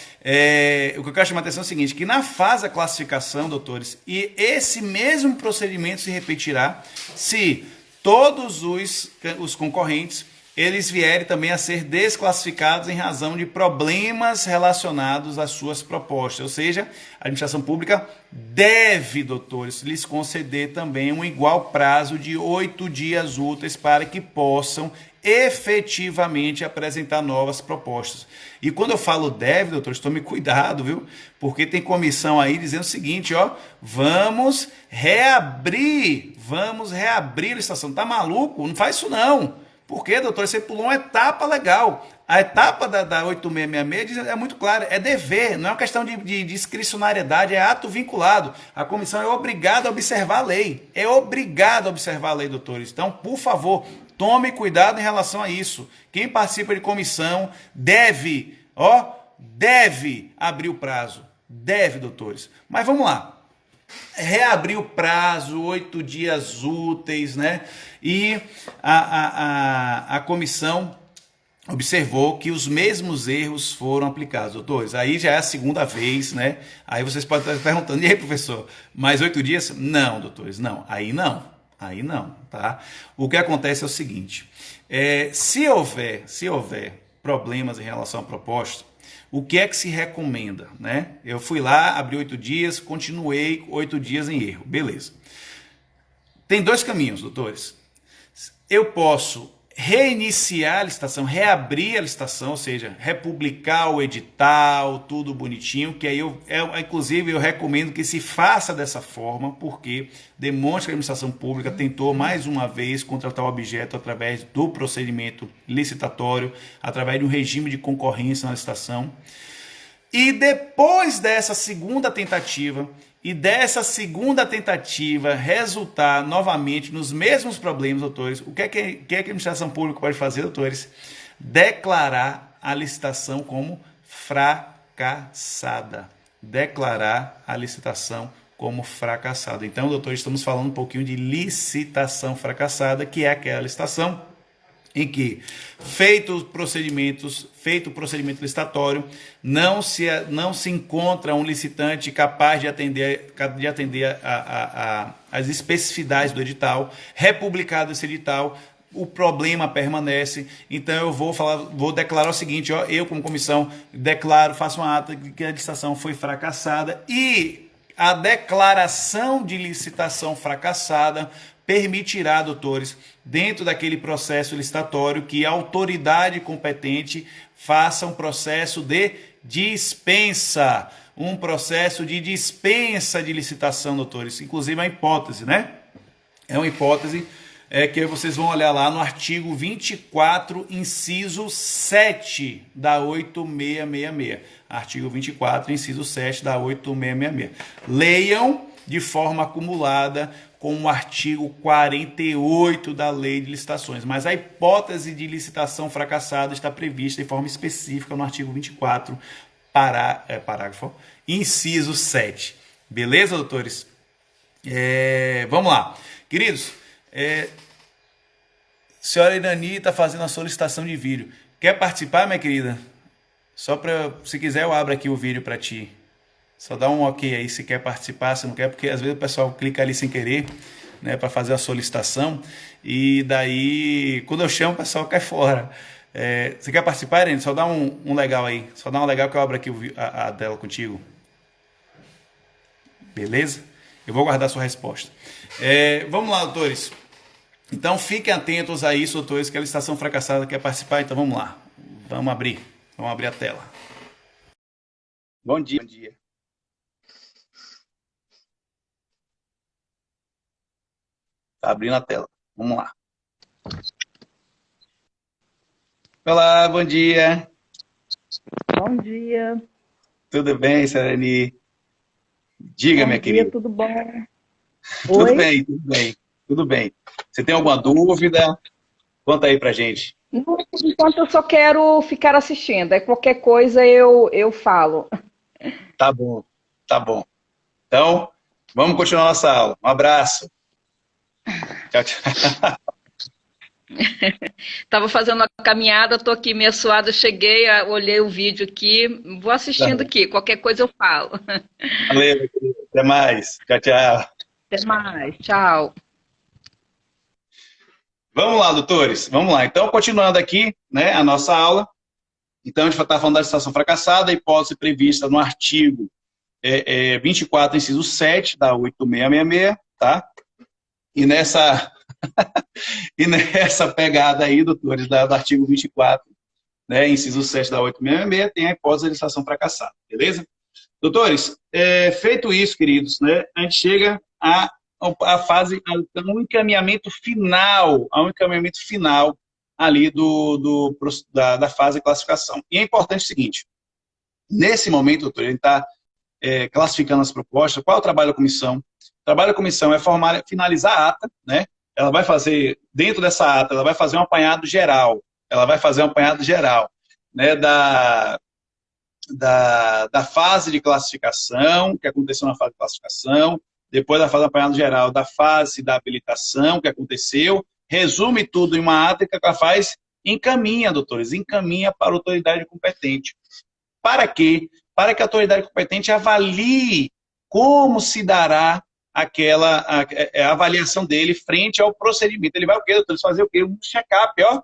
[SPEAKER 1] que eu quero chamar a atenção é o seguinte, que na fase da classificação, doutores, e esse mesmo procedimento se repetirá se todos os concorrentes eles vierem também a ser desclassificados em razão de problemas relacionados às suas propostas. Ou seja, a administração pública deve, doutores, lhes conceder também um igual prazo de 8 dias úteis para que possam efetivamente apresentar novas propostas. E quando eu falo deve, doutores, tome cuidado, viu? Porque tem comissão aí dizendo o seguinte, vamos reabrir a licitação. Tá maluco? Não faz isso não. Por quê, doutor? Você pulou uma etapa legal. A etapa da 8666 é muito clara, é dever, não é uma questão de discricionariedade, é ato vinculado. A comissão é obrigada a observar a lei. É obrigada a observar a lei, doutores. Então, por favor, tome cuidado em relação a isso. Quem participa de comissão deve abrir o prazo. Deve, doutores. Mas vamos lá. Reabrir o prazo, 8 dias úteis, né? E a comissão observou que os mesmos erros foram aplicados, doutores. Aí já é a segunda vez, né? Aí vocês podem estar perguntando, e aí, professor, mais 8 dias? Não, doutores, não. Aí não, tá? O que acontece é o seguinte, se houver problemas em relação à proposta, o que é que se recomenda, né? Eu fui lá, abri 8 dias, continuei 8 dias em erro. Beleza. Tem 2 caminhos, doutores. Eu posso reiniciar a licitação, reabrir a licitação, ou seja, republicar o edital, tudo bonitinho, que aí inclusive eu recomendo que se faça dessa forma, porque demonstra que a administração pública tentou mais uma vez contratar o objeto através do procedimento licitatório, através de um regime de concorrência na licitação. E depois dessa segunda tentativa, resultar novamente nos mesmos problemas, doutores, o que é que a administração pública pode fazer, doutores? Declarar a licitação como fracassada. Declarar a licitação como fracassada. Então, doutores, estamos falando um pouquinho de licitação fracassada, que é aquela licitação em que, feito o procedimento licitatório, não se encontra um licitante capaz de atender as especificidades do edital, republicado esse edital, o problema permanece. Então eu vou declarar o seguinte, ó, eu como comissão declaro, faço uma ata de que a licitação foi fracassada, e a declaração de licitação fracassada permitirá, doutores, dentro daquele processo licitatório, que a autoridade competente faça um processo de dispensa. Um processo de dispensa de licitação, doutores. Inclusive é uma hipótese, né? É uma hipótese que vocês vão olhar lá no artigo 24, inciso 7 da 8666. Artigo 24, inciso 7 da 8666. Leiam de forma acumulada com o artigo 48 da Lei de Licitações. Mas a hipótese de licitação fracassada está prevista de forma específica no artigo 24, parágrafo, inciso 7. Beleza, doutores? Vamos lá. Queridos, senhora Irani está fazendo a solicitação de vídeo. Quer participar, minha querida? Se quiser, eu abro aqui o vídeo para ti. Só dá um ok aí se quer participar, se não quer, porque às vezes o pessoal clica ali sem querer, né, para fazer a solicitação, e daí, quando eu chamo, o pessoal cai fora. Você quer participar, Irene? Só dá um legal aí. Só dá um legal que eu abro aqui a tela contigo. Beleza? Eu vou guardar a sua resposta. Vamos lá, doutores. Então, fiquem atentos a isso, doutores, que a licitação fracassada quer participar. Então, vamos lá. Vamos abrir a tela. Bom dia. Tá abrindo a tela. Vamos lá. Olá, bom dia.
[SPEAKER 2] Bom dia.
[SPEAKER 1] Tudo bem, Sereni? Diga, minha querida.
[SPEAKER 2] Tudo bom?
[SPEAKER 1] Tudo bem, tudo bem. Você tem alguma dúvida? Conta aí pra gente.
[SPEAKER 2] Não, por enquanto eu só quero ficar assistindo. Qualquer coisa eu falo.
[SPEAKER 1] Tá bom. Então, vamos continuar nossa aula. Um abraço. Tchau, tchau.
[SPEAKER 2] Tava fazendo uma caminhada, tô aqui meio suada, cheguei, olhei o vídeo aqui, vou assistindo aqui, qualquer coisa eu falo.
[SPEAKER 1] Valeu, até mais. Tchau, tchau.
[SPEAKER 2] Até mais, tchau.
[SPEAKER 1] Vamos lá, doutores. Vamos lá. Então, continuando aqui, né, a nossa aula. Então, a gente está falando da licitação fracassada, a hipótese prevista no artigo 24, inciso 7 da 8666, tá? E nessa pegada aí, doutores, do artigo 24, né, inciso 7 da 8666, tem a hipótese de licitação fracassada, beleza? Doutores, feito isso, queridos, né, a gente chega à fase, ao encaminhamento final ali da fase de classificação. E é importante o seguinte, nesse momento, doutor, a gente está classificando as propostas. Qual é o trabalho da comissão? O trabalho da comissão é finalizar a ata, né? Ela vai fazer, dentro dessa ata, ela vai fazer um apanhado geral. Né, da fase de classificação, que aconteceu na fase de classificação, depois ela faz um apanhado geral da fase da habilitação, que aconteceu, resume tudo em uma ata que ela faz, encaminha, doutores, encaminha para a autoridade competente. Para quê? Para que a autoridade competente avalie como se dará a avaliação dele frente ao procedimento. Ele vai o quê, doutores? Fazer o quê? Um check-up, ó.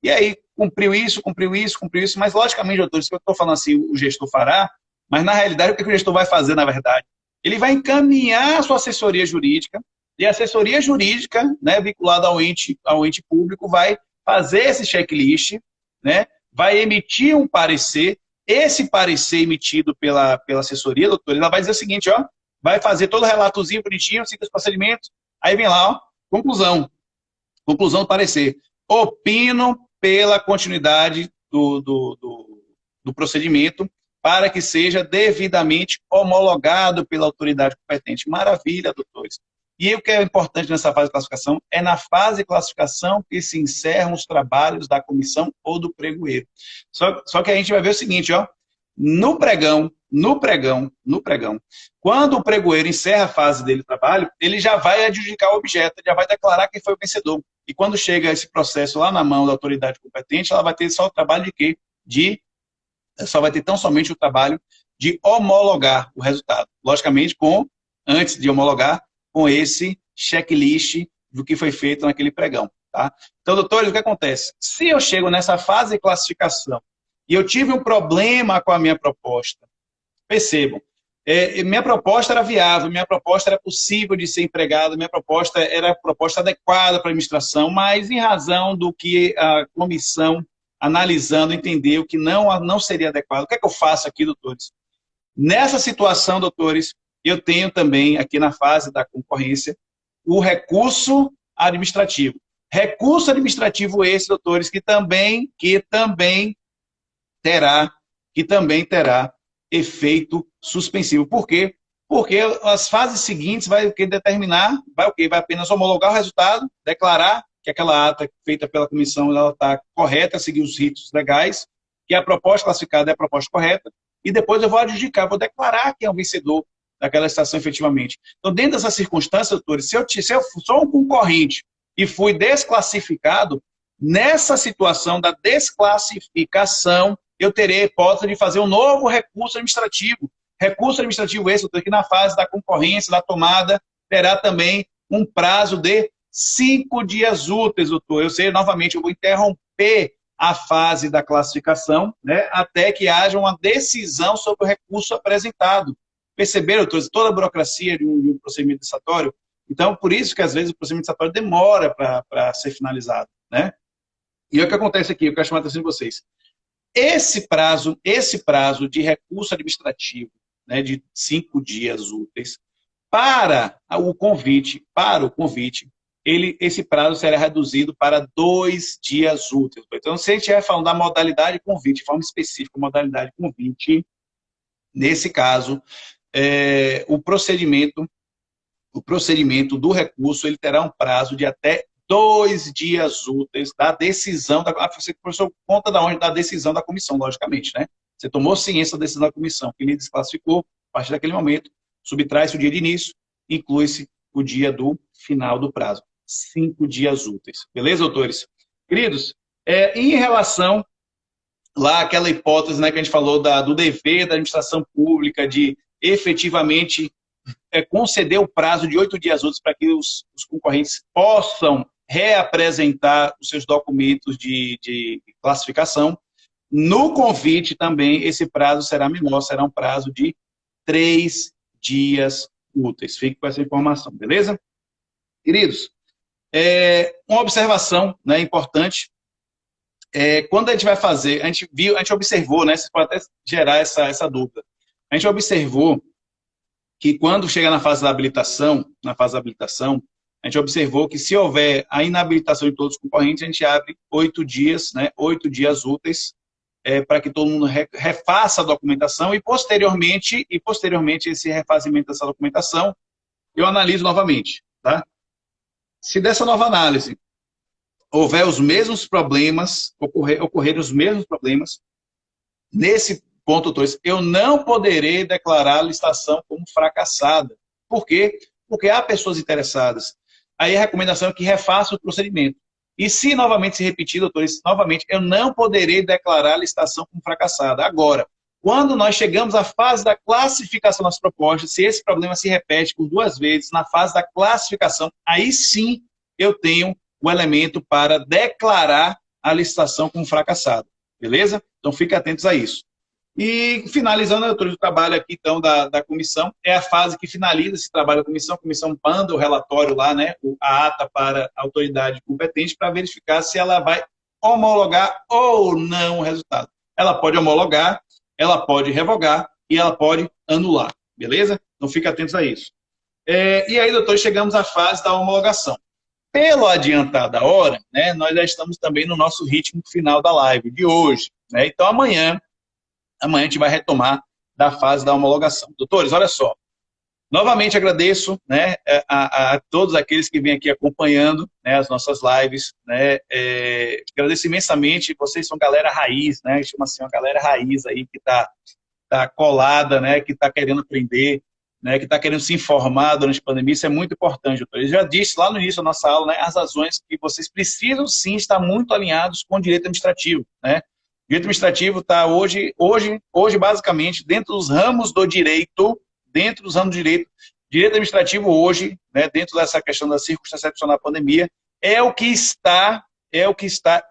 [SPEAKER 1] E aí, cumpriu isso, mas logicamente, doutores, que eu estou falando assim, o gestor fará, mas na realidade, o que o gestor vai fazer, na verdade? Ele vai encaminhar a sua assessoria jurídica, e a assessoria jurídica, né, vinculada ao ente público, vai fazer esse checklist, né? Vai emitir um parecer. Esse parecer emitido pela assessoria, doutor, ela vai dizer o seguinte, ó, vai fazer todo o relatozinho bonitinho, siga os procedimentos, aí vem lá, ó, conclusão. Conclusão do parecer. Opino pela continuidade do procedimento para que seja devidamente homologado pela autoridade competente. Maravilha, doutores. E o que é importante nessa fase de classificação é na fase de classificação que se encerram os trabalhos da comissão ou do pregoeiro. Só que a gente vai ver o seguinte, ó, no pregão, quando o pregoeiro encerra a fase dele de trabalho, ele já vai adjudicar o objeto, ele já vai declarar quem foi o vencedor. E quando chega esse processo lá na mão da autoridade competente, ela vai ter só o trabalho de quê? Só vai ter tão somente o trabalho de homologar o resultado. Logicamente, antes de homologar, com esse checklist do que foi feito naquele pregão. Tá? Então, doutores, o que acontece? Se eu chego nessa fase de classificação e eu tive um problema com a minha proposta, percebam, minha proposta era viável, minha proposta era possível de ser empregada, minha proposta era a proposta adequada para a administração, mas em razão do que a comissão, analisando, entendeu que não seria adequado. O que é que eu faço aqui, doutores? Nessa situação, doutores, eu tenho também, aqui na fase da concorrência, o recurso administrativo. Recurso administrativo esse, doutores, que também terá efeito suspensivo. Por quê? Porque as fases seguintes vai determinar, vai apenas homologar o resultado, declarar que aquela ata feita pela comissão está correta, seguir os ritos legais, que a proposta classificada é a proposta correta, e depois eu vou adjudicar, vou declarar quem é o vencedor daquela licitação efetivamente. Então, dentro dessas circunstâncias, doutores, se eu sou um concorrente e fui desclassificado, nessa situação da desclassificação, eu terei a hipótese de fazer um novo recurso administrativo. Recurso administrativo esse, que na fase da concorrência, da tomada, terá também um prazo de 5 dias úteis, doutor. Eu sei, novamente, eu vou interromper a fase da classificação, né, até que haja uma decisão sobre o recurso apresentado. Perceberam, doutores, toda a burocracia de um procedimento licitatório? Então, por isso que, às vezes, o procedimento licitatório demora para ser finalizado, né? E o que acontece aqui, eu quero chamar a atenção de vocês. Esse prazo de recurso administrativo, né, de 5 dias úteis, para o convite, esse prazo será reduzido para 2 dias úteis. Então, se a gente estiver falando da modalidade convite, de forma específica, modalidade convite, nesse caso, o procedimento do recurso, ele terá um prazo de até 2 dias úteis da decisão, professor, conta da onde? Da decisão da comissão, logicamente, né? Você tomou ciência da decisão da comissão, que lhe desclassificou, a partir daquele momento, subtrai-se o dia de início, inclui-se o dia do final do prazo. 5 dias úteis. Beleza, doutores? Queridos, em relação lá àquela hipótese, né, que a gente falou do dever da administração pública de efetivamente conceder o prazo de 8 dias úteis para que os concorrentes possam reapresentar os seus documentos de classificação. No convite também, esse prazo será menor, será um prazo de 3 dias úteis. Fique com essa informação, beleza? Queridos, uma observação, né, importante, quando a gente vai fazer, a gente observou, né, você pode até gerar essa dúvida, a gente observou que quando chega na fase da habilitação, a gente observou que se houver a inabilitação de todos os concorrentes, a gente abre 8 dias, né, 8 dias úteis, para que todo mundo refaça a documentação e posteriormente esse refazimento dessa documentação, eu analiso novamente, tá? Se dessa nova análise houver os mesmos problemas, ocorrerem os mesmos problemas, nesse ponto 2, eu não poderei declarar a licitação como fracassada. Por quê? Porque há pessoas interessadas. Aí a recomendação é que refaça o procedimento. E se novamente se repetir, doutores, novamente, eu não poderei declarar a licitação como fracassada. Agora, quando nós chegamos à fase da classificação das propostas, se esse problema se repete por 2 vezes na fase da classificação, aí sim eu tenho o elemento para declarar a licitação como fracassada. Beleza? Então, fiquem atentos a isso. E, finalizando, o trabalho aqui, então, da comissão, é a fase que finaliza esse trabalho da comissão. A comissão manda o relatório lá, né, a ata para a autoridade competente, para verificar se ela vai homologar ou não o resultado. Ela pode homologar, ela pode revogar e ela pode anular, beleza? Então fique atentos a isso. E aí, doutor, chegamos à fase da homologação. Pelo adiantar da hora, né, nós já estamos também no nosso ritmo final da live de hoje, né? Então amanhã a gente vai retomar da fase da homologação. Doutores, olha só, novamente agradeço, né, a todos aqueles que vêm aqui acompanhando, né, as nossas lives, né, agradeço imensamente, vocês são galera raiz, né, chama assim, uma galera raiz aí que tá colada, né, que está querendo aprender, né, que está querendo se informar durante a pandemia, isso é muito importante, doutor. Eu já disse lá no início da nossa aula, né, as razões que vocês precisam sim estar muito alinhados com o direito administrativo, né. O direito administrativo está hoje, basicamente, dentro dos ramos do direito, direito administrativo hoje, né, dentro dessa questão da circunstância excepcional da pandemia, é o que está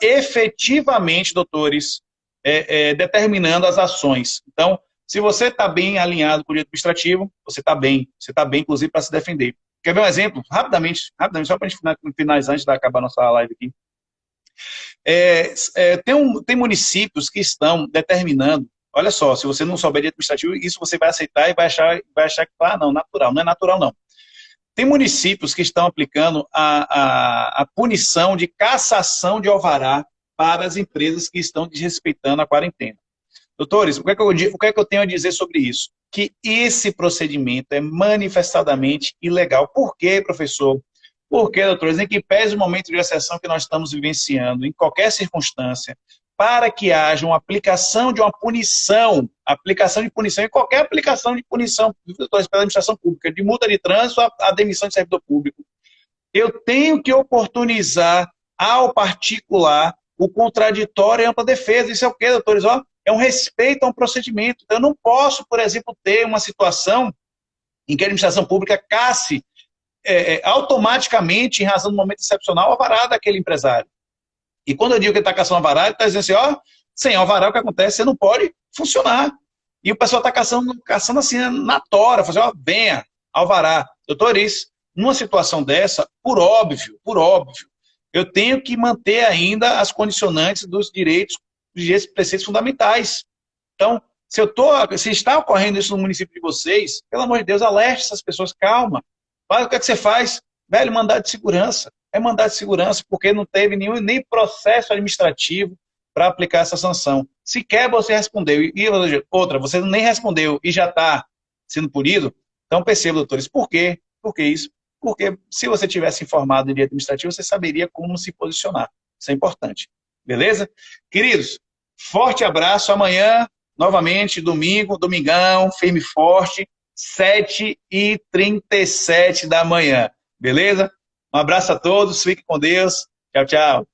[SPEAKER 1] efetivamente, doutores, determinando as ações. Então, se você está bem alinhado com o direito administrativo, você está bem, inclusive, para se defender. Quer ver um exemplo? Rapidamente, só para a gente finalizar, antes de acabar a nossa live aqui. Tem municípios que estão determinando, olha só, se você não souber direito administrativo, isso você vai aceitar e vai achar que, não, natural. Não é natural, não. Tem municípios que estão aplicando a punição de cassação de alvará para as empresas que estão desrespeitando a quarentena. Doutores, o que é que eu tenho a dizer sobre isso? Que esse procedimento é manifestadamente ilegal. Por quê, professor? Porque, doutores, em que pese o momento de exceção que nós estamos vivenciando, em qualquer circunstância, para que haja uma aplicação de uma punição, em qualquer aplicação de punição, doutores, pela administração pública, de multa de trânsito a demissão de servidor público, eu tenho que oportunizar ao particular o contraditório e ampla defesa. Isso é o quê, doutores? É um respeito a um procedimento. Então, eu não posso, por exemplo, ter uma situação em que a administração pública casse automaticamente, em razão do momento excepcional, o alvará daquele empresário. E quando eu digo que ele está caçando alvará, ele está dizendo assim, sem alvará o que acontece? Você não pode funcionar. E o pessoal está caçando assim na tora, fazendo, venha, alvará. Doutores, numa situação dessa, por óbvio, eu tenho que manter ainda as condicionantes dos direitos preceitos fundamentais. Então, se está ocorrendo isso no município de vocês, pelo amor de Deus, alerte essas pessoas, calma. O que é que você faz? Velho, mandado de segurança. É mandado de segurança, porque não teve nem processo administrativo para aplicar essa sanção. Sequer você respondeu. E outra, você nem respondeu e já está sendo punido. Então, perceba, doutores, por quê? Por que isso? Porque se você tivesse informado de direito administrativo, você saberia como se posicionar. Isso é importante. Beleza? Queridos, forte abraço. Amanhã, novamente, domingão, firme e forte, 7h37 da manhã. Beleza? Um abraço a todos, fiquem com Deus. Tchau, tchau.